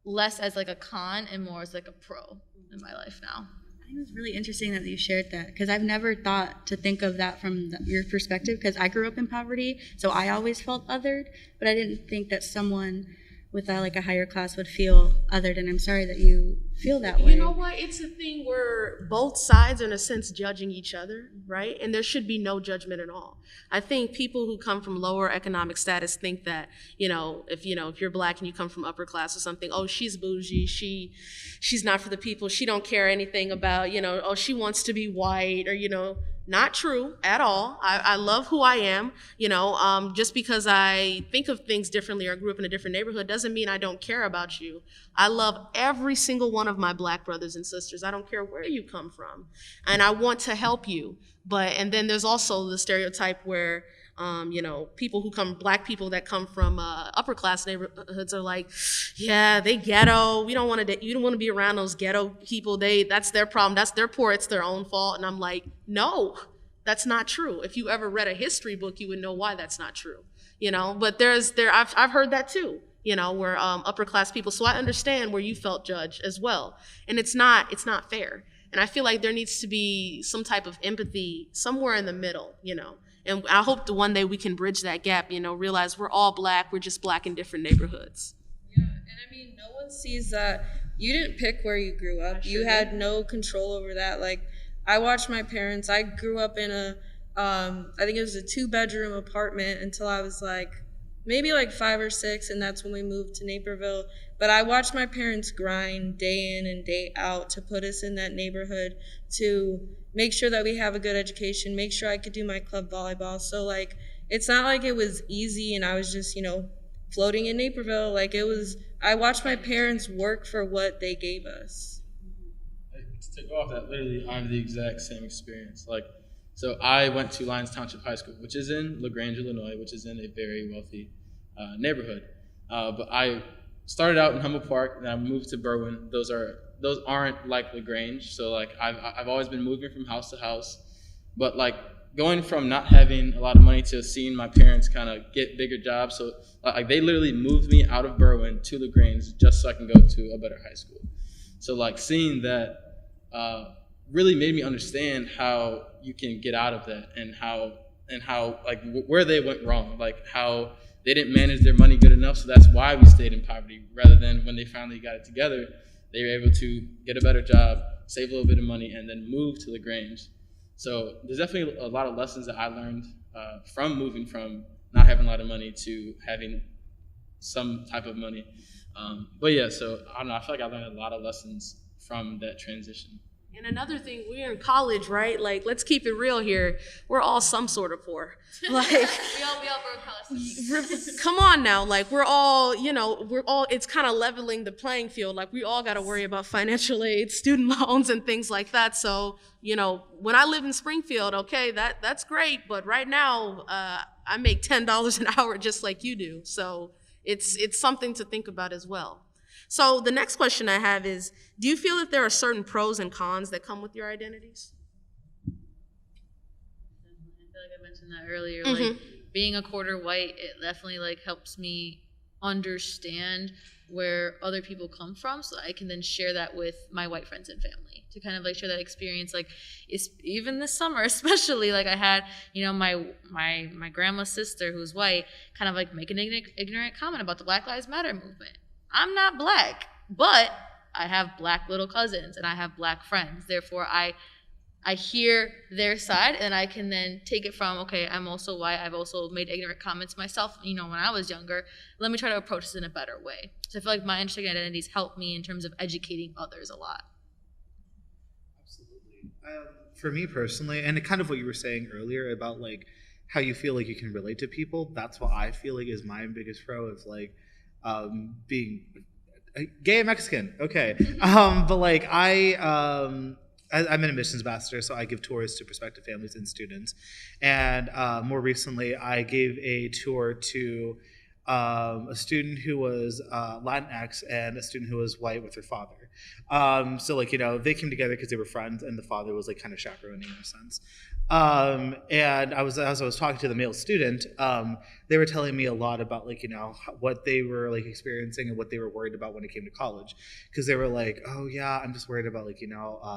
less as a con and more as a pro in my life now. I think it's really interesting that you shared that, because I've never thought to think of that from your perspective, because I grew up in poverty, so I always felt othered, but I didn't think that someone with a higher class would feel othered, and I'm sorry that you feel that way. You know what? It's a thing where both sides are in a sense judging each other, right? And there should be no judgment at all. I think people who come from lower economic status think that, if you're Black and you come from upper class or something, oh, she's bougie, she's not for the people, she don't care anything about, she wants to be white, or, Not true at all. I love who I am. Just because I think of things differently or grew up in a different neighborhood doesn't mean I don't care about you. I love every single one of my Black brothers and sisters. I don't care where you come from. And I want to help you. And then there's also the stereotype where Black people that come from upper class neighborhoods are like, yeah, they ghetto. You don't want to be around those ghetto people. That's their problem. That's their poor. It's their own fault. And I'm like, no, that's not true. If you ever read a history book, you would know why that's not true. But I've heard that too. Where upper class people. So I understand where you felt judged as well. And it's not fair. And I feel like there needs to be some type of empathy somewhere in the middle. And I hope the one day we can bridge that gap, realize we're all Black, we're just Black in different neighborhoods. Yeah, and no one sees that you didn't pick where you grew up. You had no control over that. Like, I watched my parents, I grew up in I think it was a 2-bedroom apartment until I was maybe 5 or 6, and that's when we moved to Naperville. But I watched my parents grind day in and day out to put us in that neighborhood, to make sure that we have a good education, make sure I could do my club volleyball. So it's not like it was easy and I was just, floating in Naperville. I watched my parents work for what they gave us. To go off that, literally, I have the exact same experience. So I went to Lyons Township High School, which is in LaGrange, Illinois, which is in a very wealthy neighborhood. But I started out in Humboldt Park, and I moved to Berwyn. Those aren't like LaGrange, so I've always been moving from house to house. But going from not having a lot of money to seeing my parents kind of get bigger jobs, so they literally moved me out of Berwyn to LaGrange just so I can go to a better high school. So seeing that really made me understand how you can get out of that, and how where they went wrong, how they didn't manage their money good enough, so that's why we stayed in poverty, rather than when they finally got it together, they were able to get a better job, save a little bit of money, and then move to LaGrange. So there's definitely a lot of lessons that I learned from moving from not having a lot of money to having some type of money. But yeah, so I don't know, I feel like I learned a lot of lessons from that transition. And another thing, we're in college, right? Let's keep it real here. We're all some sort of poor. we all broke college. Come on now. We're all, it's kind of leveling the playing field. We all got to worry about financial aid, student loans, and things like that. So, when I live in Springfield, okay, that's great. But right now, I make $10 an hour just like you do. So it's something to think about as well. So the next question I have is, do you feel that there are certain pros and cons that come with your identities? I feel like I mentioned that earlier. Being a quarter white, it definitely helps me understand where other people come from, so I can then share that with my white friends and family, to kind of share that experience. It's, even this summer especially, I had my grandma's sister, who's white, kind of make an ignorant comment about the Black Lives Matter movement. I'm not Black, but I have Black little cousins and I have Black friends. Therefore, I hear their side, and I can then take it from, okay, I'm also white. I've also made ignorant comments myself, when I was younger. Let me try to approach this in a better way. So I feel like my intersecting identities help me in terms of educating others a lot. Absolutely. For me personally, and kind of what you were saying earlier about how you feel like you can relate to people, that's what I feel like is my biggest pro of being gay and Mexican. Okay. But I'm an admissions ambassador, so I give tours to prospective families and students. And more recently, I gave a tour to a student who was Latinx and a student who was white with her father. So they came together because they were friends, and the father was kind of chaperoning in a sense. And as I was talking to the male student, they were telling me a lot about what they were experiencing and what they were worried about when it came to college, because they were oh yeah, I'm just worried about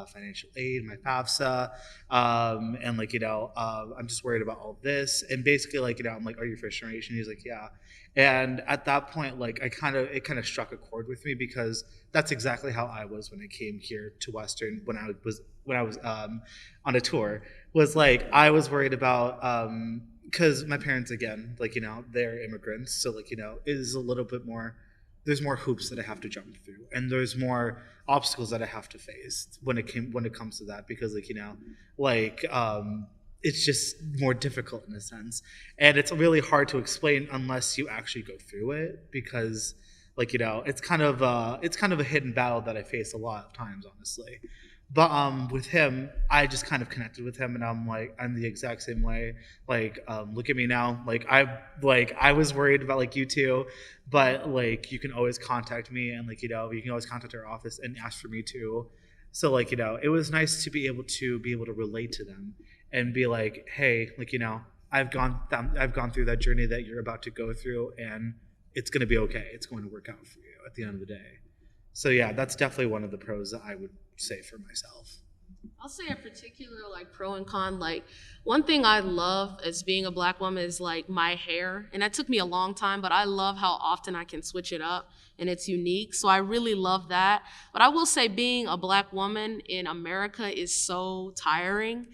financial aid, my FAFSA, and I'm just worried about all this. And basically I'm are you first generation? He's yeah. And at that point, it kind of struck a chord with me, because that's exactly how I was when I came here to Western, when I was on a tour. Was I was worried about, because my parents, again, they're immigrants, so it is a little bit more there's more hoops that I have to jump through, and there's more obstacles that I have to face when it comes to that, because it's just more difficult in a sense, and it's really hard to explain unless you actually go through it, because it's kind of a hidden battle that I face a lot of times, honestly. But with him, I just kind of connected with him, and I'm the exact same way. Look at me now. I was worried about you too, but you can always contact me, and you can always contact our office and ask for me too. So it was nice to be able to relate to them and be like, hey, I've gone through that journey that you're about to go through, and it's going to be okay. It's going to work out for you at the end of the day. So yeah, that's definitely one of the pros that I would say for myself. I'll say a particular pro and con. One thing I love as being a Black woman is my hair, and that took me a long time, but I love how often I can switch it up and it's unique. So I really love that. But I will say being a Black woman in America is so tiring.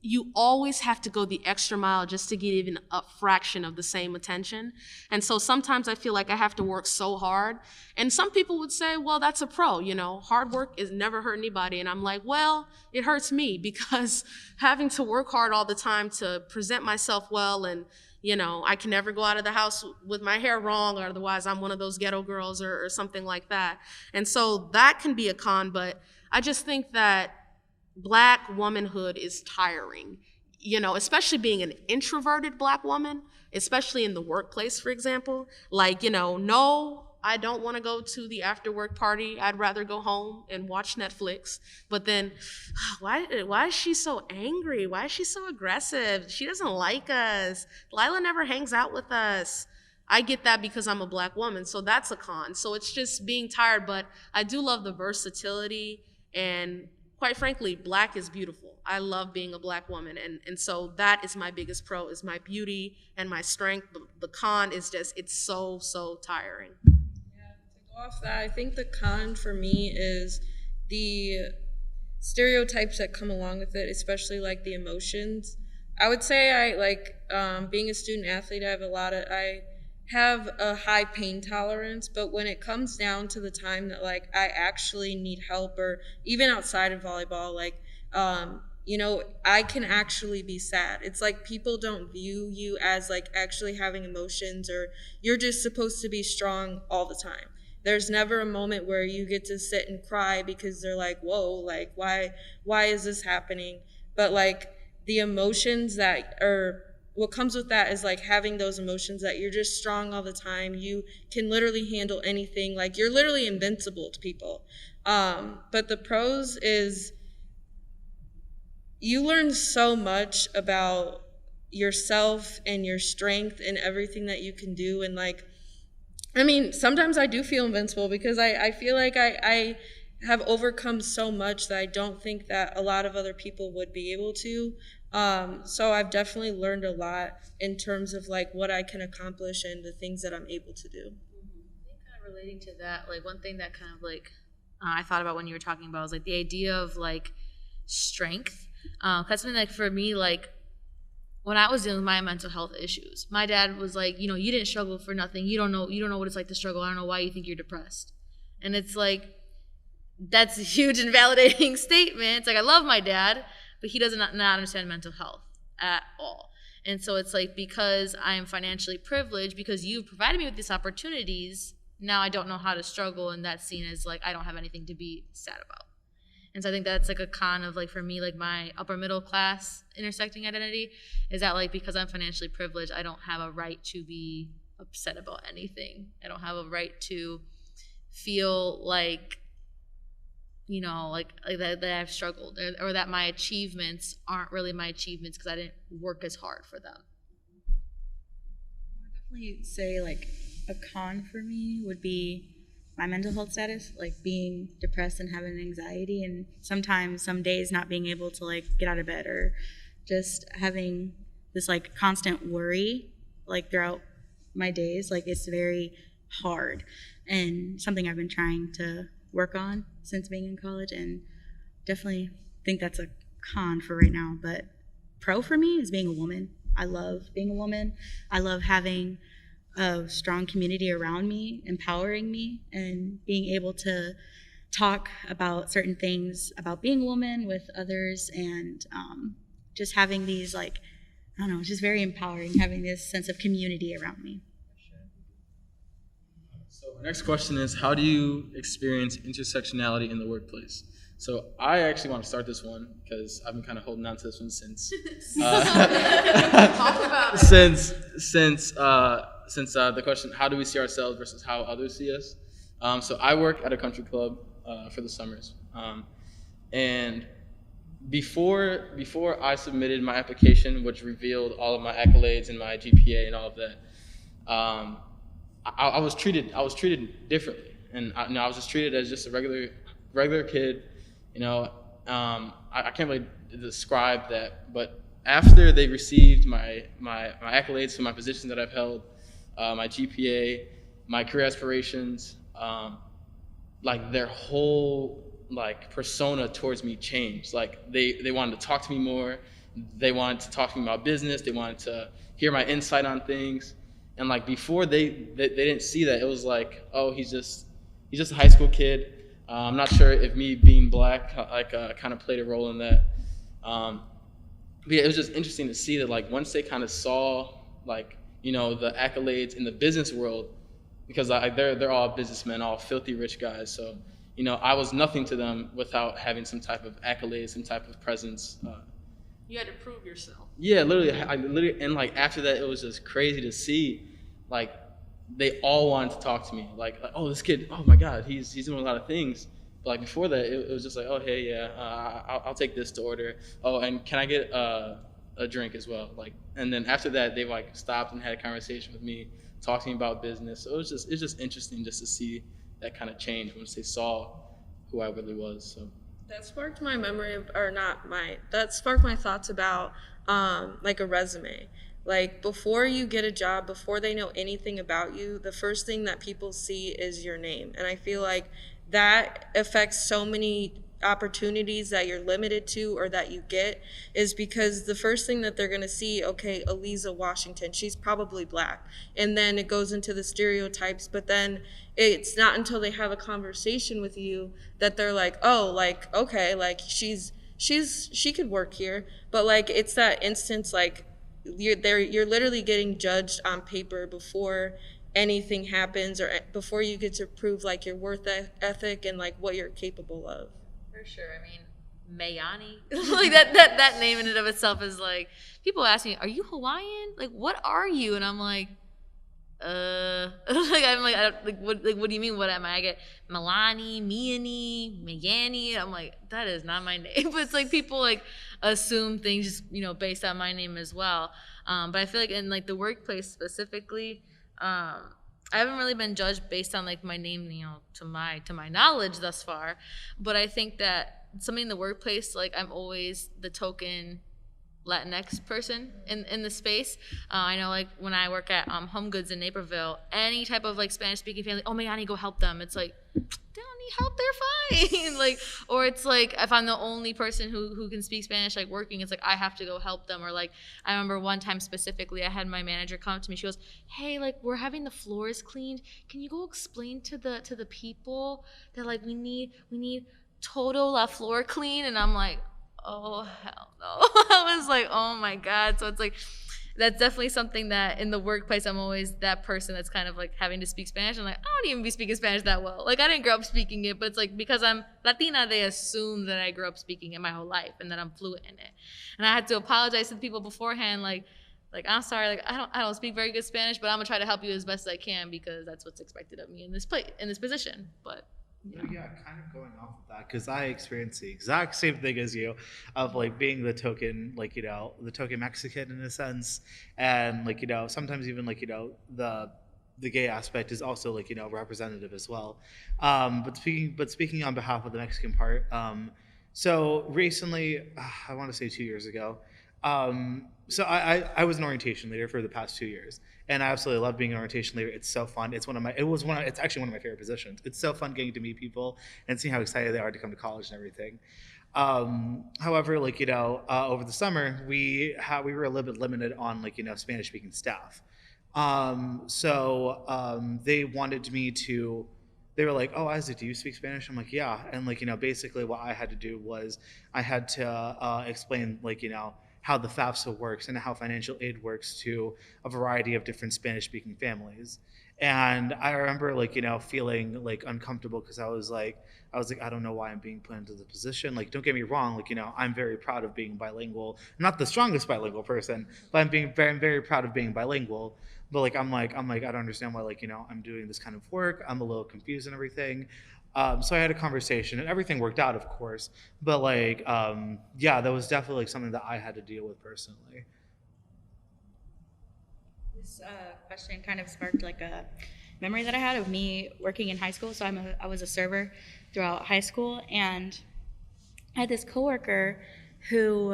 You always have to go the extra mile just to get even a fraction of the same attention. And so sometimes I feel like I have to work so hard. And some people would say, well, that's a pro, hard work is never hurt anybody. And I'm like, well, it hurts me, because having to work hard all the time to present myself well, and I can never go out of the house with my hair wrong, or otherwise I'm one of those ghetto girls or something like that. And so that can be a con, but I just think that Black womanhood is tiring, especially being an introverted Black woman, especially in the workplace, for example. No, I don't want to go to the after work party. I'd rather go home and watch Netflix. But then, why is she so angry? Why is she so aggressive? She doesn't like us. Lila never hangs out with us. I get that because I'm a Black woman, so that's a con. So it's just being tired, but I do love the versatility, and quite frankly, Black is beautiful. I love being a Black woman, and so that is my biggest pro, is my beauty and my strength. The con is just, it's so tiring. Yeah, to go off that, I think the con for me is the stereotypes that come along with it, especially the emotions. I would say being a student athlete, I have a high pain tolerance, but when it comes down to the time that I actually need help, or even outside of volleyball, I can actually be sad. It's people don't view you as actually having emotions, or you're just supposed to be strong all the time. There's never a moment where you get to sit and cry because they're whoa, why is this happening? But the emotions that are, what comes with that is having those emotions that you're just strong all the time. You can literally handle anything. You're literally invincible to people. But the pros is you learn so much about yourself and your strength and everything that you can do. And sometimes I do feel invincible, because I feel I have overcome so much that I don't think that a lot of other people would be able to. So I've definitely learned a lot in terms of what I can accomplish and the things that I'm able to do. I think kind of relating to that, one thing that kind of I thought about when you were talking about was the idea of strength. That's been for me, when I was dealing with my mental health issues, my dad was you didn't struggle for nothing. You don't know what it's like to struggle. I don't know why you think you're depressed. And it's that's a huge invalidating statement. It's I love my dad, but he does not understand mental health at all. And so it's because I am financially privileged, because you've provided me with these opportunities, now I don't know how to struggle, and that's seen as I don't have anything to be sad about. And so I think that's a con of for me, my upper middle class intersecting identity, is that because I'm financially privileged, I don't have a right to be upset about anything. I don't have a right to feel that I've struggled, or that my achievements aren't really my achievements because I didn't work as hard for them. I would definitely say a con for me would be my mental health status, being depressed and having anxiety, and sometimes some days not being able to get out of bed, or just having this constant worry throughout my days. It's very hard, and something I've been trying to work on since being in college, and definitely think that's a con for right now. But pro for me is being a woman. I love being a woman. I love having of strong community around me, empowering me, and being able to talk about certain things about being a woman with others, and just having these, like, I don't know, it's just very empowering having this sense of community around me. So our next question is, how do you experience intersectionality in the workplace? So I actually want to start this one because I've been kind of holding on to this one since since the question, how do we see ourselves versus how others see us? So I work at a country club for the summers, and before I submitted my application, which revealed all of my accolades and my GPA and all of that, I was treated differently, and I was just treated as just a regular kid. I can't really describe that, but after they received my accolades for my positions that I've held, my GPA, my career aspirations, like their whole persona towards me changed. Like they wanted to talk to me more. They wanted to talk to me about business. They wanted to hear my insight on things. And before they didn't see that. It was like, oh, he's just a high school kid. I'm not sure if me being black kind of played a role in that. But yeah, it was just interesting to see that once they kind of saw the accolades in the business world, because they're all businessmen, all filthy rich guys. So I was nothing to them without having some type of accolade, some type of presence. You had to prove yourself. Yeah, literally, and after that, it was just crazy to see, they all wanted to talk to me. Oh, this kid, oh my God, he's doing a lot of things. But before that, it was just oh, hey, yeah, I'll take this to order. Oh, and can I get a drink as well? And then after that, they stopped and had a conversation with me, talking about business. So it's just interesting just to see that kind of change once they saw who I really was. So That sparked my memory of, that sparked my thoughts about a resume. Before you get a job, before they know anything about you, the first thing that people see is your name. And I feel like that affects so many opportunities that you're limited to or that you get, is because the first thing that they're going to see, okay, Aliza Washington, she's probably black. And then it goes into the stereotypes, but then it's not until they have a conversation with you that they're okay, she could work here. But it's that instance, you're literally getting judged on paper before anything happens, or before you get to prove your worth ethic and what you're capable of. For sure. I mean, Mayani, that name in and of itself is people ask me, "Are you Hawaiian? What are you?" And I'm like, what do you mean? What am I? I get Milani, Miani, Mayani. I'm like, that is not my name. But it's people assume things just based on my name as well. But I feel in the workplace specifically, I haven't really been judged based on my name, to my knowledge thus far. But I think that something in the workplace, I'm always the token Latinx person in the space. I know when I work at Home Goods in Naperville, any type of Spanish speaking family, oh Mayani, go help them. It's they don't need help, they're fine. Or it's if I'm the only person who can speak Spanish working, it's I have to go help them. Or I remember one time specifically, I had my manager come up to me. She goes, hey, we're having the floors cleaned. Can you go explain to the people that we need todo la floor clean? And I'm like, oh hell no. I was oh my God. So it's that's definitely something that in the workplace, I'm always that person that's kind of having to speak Spanish. I'm I don't even be speaking Spanish that well. I didn't grow up speaking it, but it's because I'm Latina, they assume that I grew up speaking it my whole life and that I'm fluent in it. And I had to apologize to the people beforehand, I'm sorry, I don't speak very good Spanish, but I'm gonna try to help you as best as I can because that's what's expected of me in this position. But yeah, kind of going off of that, because I experienced the exact same thing as you, of being the token, the token Mexican in a sense, and sometimes even the gay aspect is also representative as well. But speaking on behalf of the Mexican part, so recently, I want to say 2 years ago, so I was an orientation leader for the past 2 years, and I absolutely love being an orientation leader. It's so fun. It's actually one of my favorite positions. It's so fun getting to meet people and seeing how excited they are to come to college and everything. However, over the summer we were a little bit limited on Spanish speaking staff. They wanted me to, they were like, "Oh, Isaac, do you speak Spanish?" I'm like, "Yeah." And like, basically what I had to do was I had to explain like, how the FAFSA works and how financial aid works to a variety of different Spanish speaking families. And I remember like, feeling like uncomfortable because I don't know why I'm being put into the position. Like, don't get me wrong, like, I'm very proud of being bilingual. I'm not the strongest bilingual person, but I'm very proud of being bilingual. But like, I don't understand why, like, I'm doing this kind of work. I'm a little confused and everything. So I had a conversation and everything worked out, of course. But like, yeah, that was definitely like something that I had to deal with personally. This question kind of sparked like a memory that I had of me working in high school. So I was a server throughout high school, and I had this coworker who,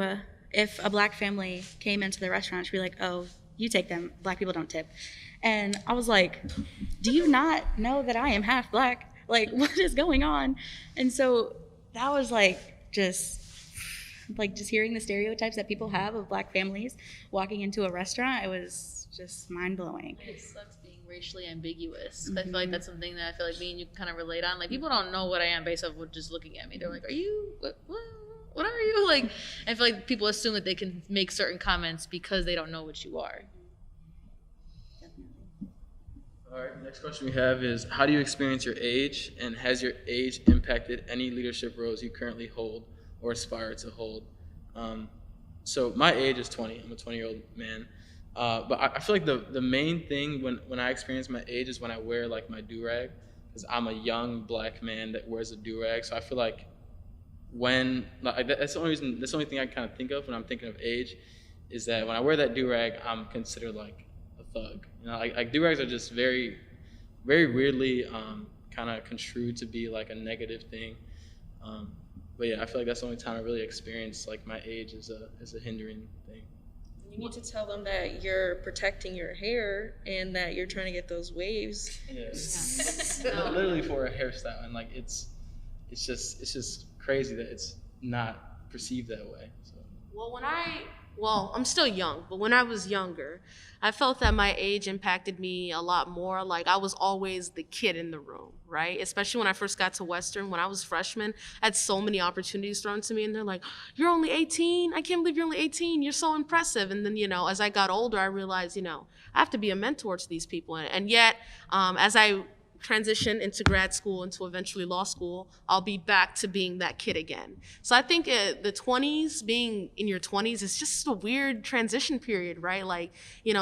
if a black family came into the restaurant, she'd be like, "Oh, you take them. Black people don't tip." And I was like, "Do you not know that I am half black? Like, what is going on?" And so that was just hearing the stereotypes that people have of black families walking into a restaurant. It was just mind blowing. It sucks being racially ambiguous. I feel like that's something that I feel like me and you can kind of relate on. Like, people don't know what I am based off of just looking at me. They're like, "Are you what are you?" Like, I feel like people assume that they can make certain comments because they don't know what you are. All right, next question we have is, how do you experience your age, and has your age impacted any leadership roles you currently hold or aspire to hold? So my age is 20. I'm a 20-year-old man. But I feel like the main thing when I experience my age is when I wear like my do-rag, because I'm a young black man that wears a do-rag. So I feel like that's the only thing I kind of think of when I'm thinking of age, is that when I wear that do-rag, I'm considered like a thug. Like do-rags are just very, very weirdly kind of construed to be like a negative thing. But yeah, I feel like that's the only time I really experienced like my age as a hindering thing. You need to tell them that you're protecting your hair and that you're trying to get those waves. Yeah. Literally for a hairstyle, and like it's just crazy that it's not perceived that way. So. Well, I'm still young, but when I was younger, I felt that my age impacted me a lot more. Like, I was always the kid in the room, right? Especially when I first got to Western, when I was freshman, I had so many opportunities thrown to me, and they're like, "You're only 18? I can't believe you're only 18. You're so impressive." And then, as I got older, I realized, I have to be a mentor to these people. And yet, as I transition into grad school, into eventually law school, I'll be back to being that kid again. So I think the 20s, being in your 20s, is just a weird transition period, right? Like,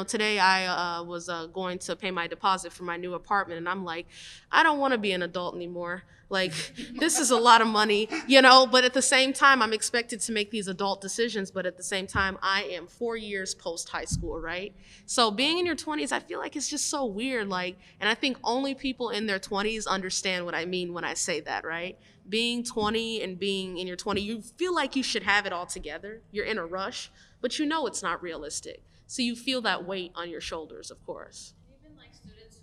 today I was going to pay my deposit for my new apartment, and I'm like, I don't want to be an adult anymore. Like, this is a lot of money, but at the same time, I'm expected to make these adult decisions, but at the same time, I am 4 years post high school, right? So being in your 20s, I feel like it's just so weird, like, and I think only people in their 20s understand what I mean when I say that, right? Being 20 and being in your 20s, you feel like you should have it all together. You're in a rush, but it's not realistic. So you feel that weight on your shoulders, of course. Even like students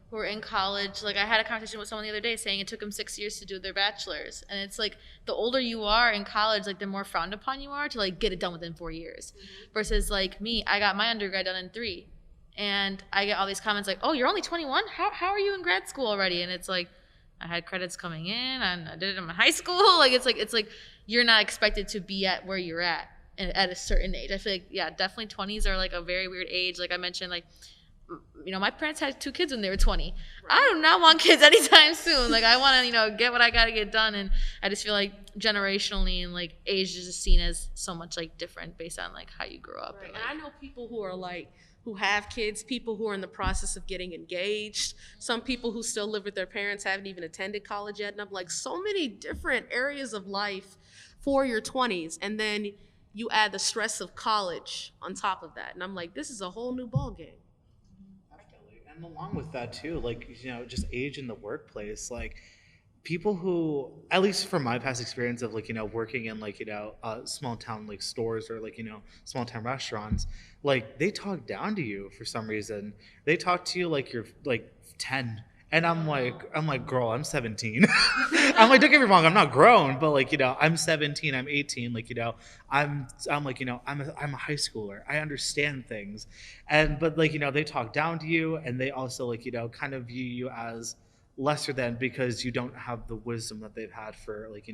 who are in college, like I had a conversation with someone the other day saying it took them 6 years to do their bachelor's, and it's like the older you are in college, like the more frowned upon you are to like get it done within 4 years, versus like me, I got my undergrad done in 3, and I get all these comments like, "Oh, you're only 21? How are you in grad school already?" And it's like, I had credits coming in, and I did it in my high school. Like it's like you're not expected to be at where you're at a certain age. I feel like, yeah, definitely 20s are like a very weird age. Like I mentioned, like, my parents had 2 kids when they were 20. Right. I do not want kids anytime soon. Like, I want to, get what I got to get done. And I just feel like generationally and like age is just seen as so much like different based on like how you grew up. Right. And I know people who are like, who have kids, people who are in the process of getting engaged, some people who still live with their parents, haven't even attended college yet. And I'm like, so many different areas of life for your 20s. And then you add the stress of college on top of that. And I'm like, this is a whole new ballgame. And along with that too, like, just age in the workplace, like people who, at least from my past experience of like, working in like, small town like stores or like, small town restaurants, like they talk down to you for some reason. They talk to you like you're like 10 And I'm like, girl, I'm 17. I'm like, don't get me wrong, I'm not grown, but like, I'm 17, I'm 18, like, I'm like, I'm a high schooler. I understand things. But like, they talk down to you, and they also like, kind of view you as lesser than because you don't have the wisdom that they've had for like,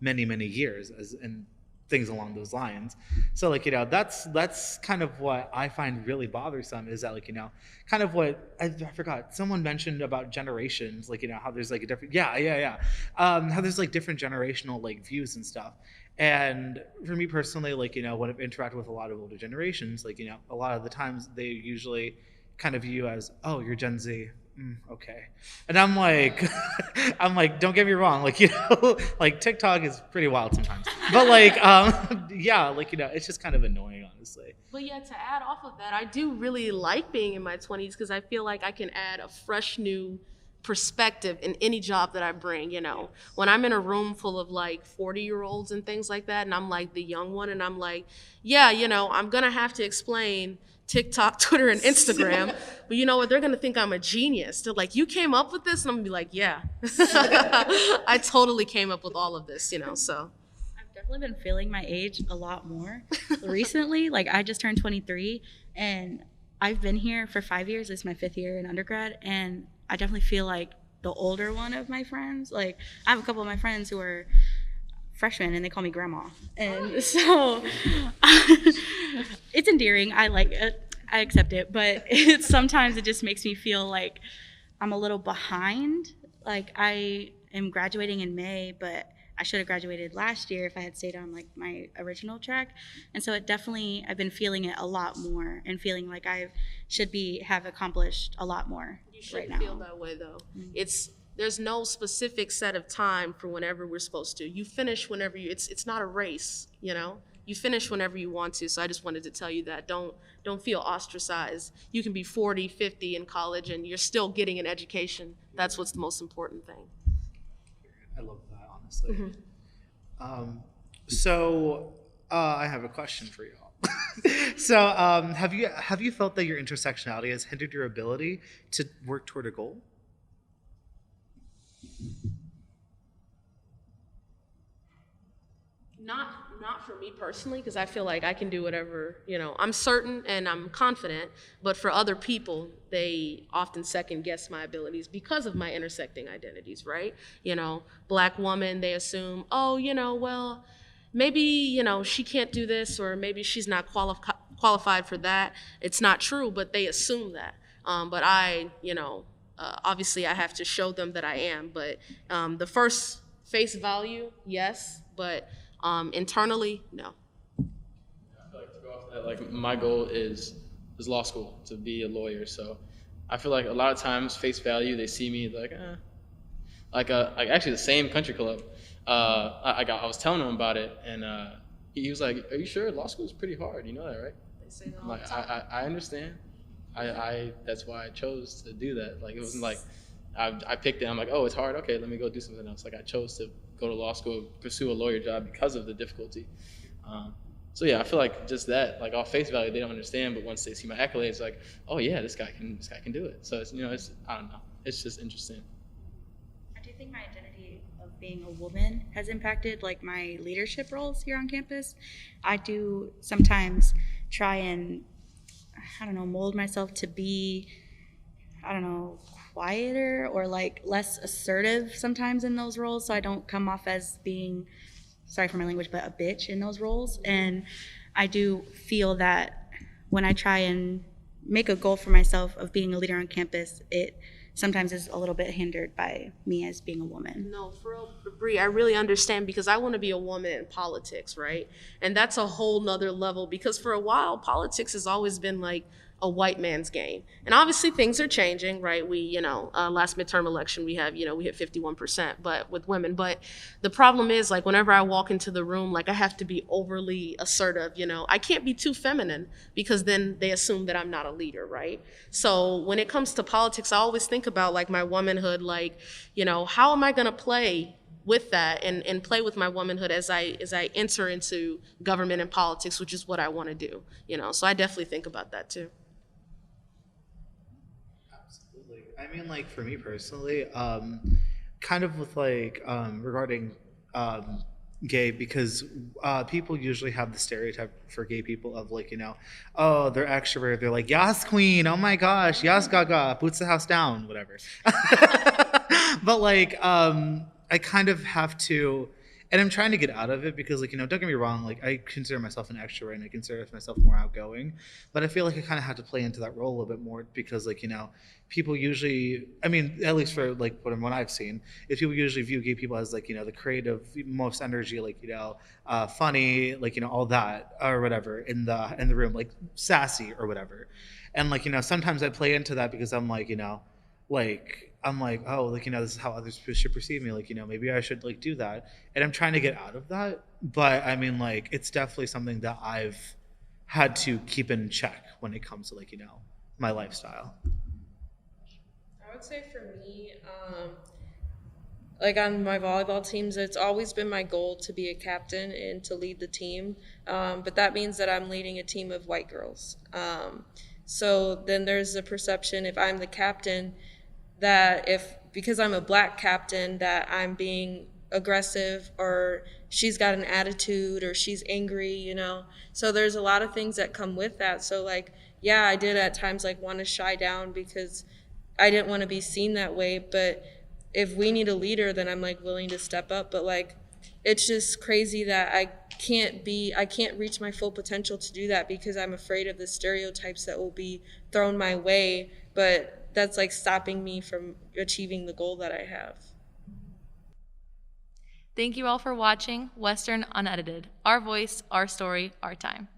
many, many years and things along those lines. So like, that's kind of what I find really bothersome is that like, kind of what I forgot, someone mentioned about generations, like, how there's like a different, how there's like different generational like views and stuff. And for me personally, like, when I've interacted with a lot of older generations, like, a lot of the times they usually kind of view you as, oh, you're Gen Z. Okay. And I'm like, don't get me wrong, like, like TikTok is pretty wild sometimes, but like, yeah, like, it's just kind of annoying, honestly. But yeah, to add off of that, I do really like being in my 20s because I feel like I can add a fresh new perspective in any job that I bring. When I'm in a room full of like 40-year-olds and things like that, and I'm like the young one, and I'm like, yeah, I'm gonna have to explain TikTok, Twitter, and Instagram, but you know what? They're gonna think I'm a genius. They're like, you came up with this? And I'm gonna be like, yeah, I totally came up with all of this, so. I've definitely been feeling my age a lot more recently. Like, I just turned 23, and I've been here for 5 years. It's my 5th year in undergrad, and I definitely feel like the older one of my friends. Like, I have a couple of my friends who are freshmen, and they call me grandma, and so it's endearing. I like it, I accept it, but sometimes it just makes me feel like I'm a little behind. Like, I am graduating in May, but I should have graduated last year if I had stayed on like my original track. And so I've been feeling it a lot more and feeling like I should have accomplished a lot more. You shouldn't feel that way though. Mm-hmm. There's no specific set of time for whenever we're supposed to. You finish whenever it's not a race, You finish whenever you want to. So I just wanted to tell you that. Don't feel ostracized. You can be 40, 50 in college and you're still getting an education. That's what's the most important thing. I love that, honestly. Mm-hmm. So I have a question for y'all. So have you felt that your intersectionality has hindered your ability to work toward a goal? Not for me personally, because I feel like I can do whatever, I'm certain and I'm confident, but for other people, they often second guess my abilities because of my intersecting identities, right? Black woman, they assume, oh, well, maybe, she can't do this, or maybe she's not qualified for that. It's not true, but they assume that. But I, obviously I have to show them that I am, but the first face value, yes, but internally, no. I feel like to go off that, like my goal is law school, to be a lawyer. So I feel like a lot of times face value, they see me like actually the same country club. I was telling him about it, and he was like, "Are you sure? Law school is pretty hard. You know that, right?" They say that all the time. I understand. I that's why I chose to do that. Like, it wasn't like I picked it. I'm like, oh, it's hard. Okay, let me go do something else. Like, I chose to go to law school, pursue a lawyer job because of the difficulty. So yeah, I feel like just that, like off face value, they don't understand. But once they see my accolades, like, oh yeah, this guy can do it. So it's I don't know. It's just interesting. I do think my identity of being a woman has impacted like my leadership roles here on campus. I do sometimes try and mold myself to be, quieter or like less assertive sometimes in those roles, so I don't come off as being, sorry for my language, but a bitch in those roles. And I do feel that when I try and make a goal for myself of being a leader on campus, it sometimes is a little bit hindered by me as being a woman. No, for real, Bree, I really understand, because I want to be a woman in politics, right? And that's a whole nother level, because for a while, politics has always been like a white man's game. And obviously things are changing, right? We, last midterm election, we hit 51%, but with women. But the problem is, like, whenever I walk into the room, like, I have to be overly assertive, I can't be too feminine, because then they assume that I'm not a leader, right? So when it comes to politics, I always think about like my womanhood, like, how am I gonna play with that and play with my womanhood as I enter into government and politics, which is what I want to do, So I definitely think about that too. I mean, like for me personally, kind of with like regarding gay, because people usually have the stereotype for gay people of like, oh, they're extrovert, they're like, yas queen, oh my gosh, yas gaga, boots the house down, whatever. But like, I kind of have to, and I'm trying to get out of it because, like, don't get me wrong, like, I consider myself an extrovert and I consider myself more outgoing, but I feel like I kind of have to play into that role a little bit more because, like, people usually, I mean, at least for like what I've seen, is people usually view gay people as like, the creative, most energy, like, funny, like, all that or whatever in the room, like sassy or whatever, and like, sometimes I play into that because I'm like, like I'm like, oh, like, this is how others should perceive me, like, maybe I should like do that, and I'm trying to get out of that, but I mean, like, it's definitely something that I've had to keep in check when it comes to like, my lifestyle. I would say for me, like on my volleyball teams, it's always been my goal to be a captain and to lead the team. But that means that I'm leading a team of white girls. So then there's the perception, if I'm the captain, that because I'm a black captain, that I'm being aggressive or she's got an attitude or she's angry, So there's a lot of things that come with that. So like, yeah, I did at times like want to shy down because I didn't want to be seen that way. But if we need a leader, then I'm like willing to step up. But like, it's just crazy that I can't reach my full potential to do that because I'm afraid of the stereotypes that will be thrown my way. But that's like stopping me from achieving the goal that I have. Thank you all for watching Western Unedited. Our voice, our story, our time.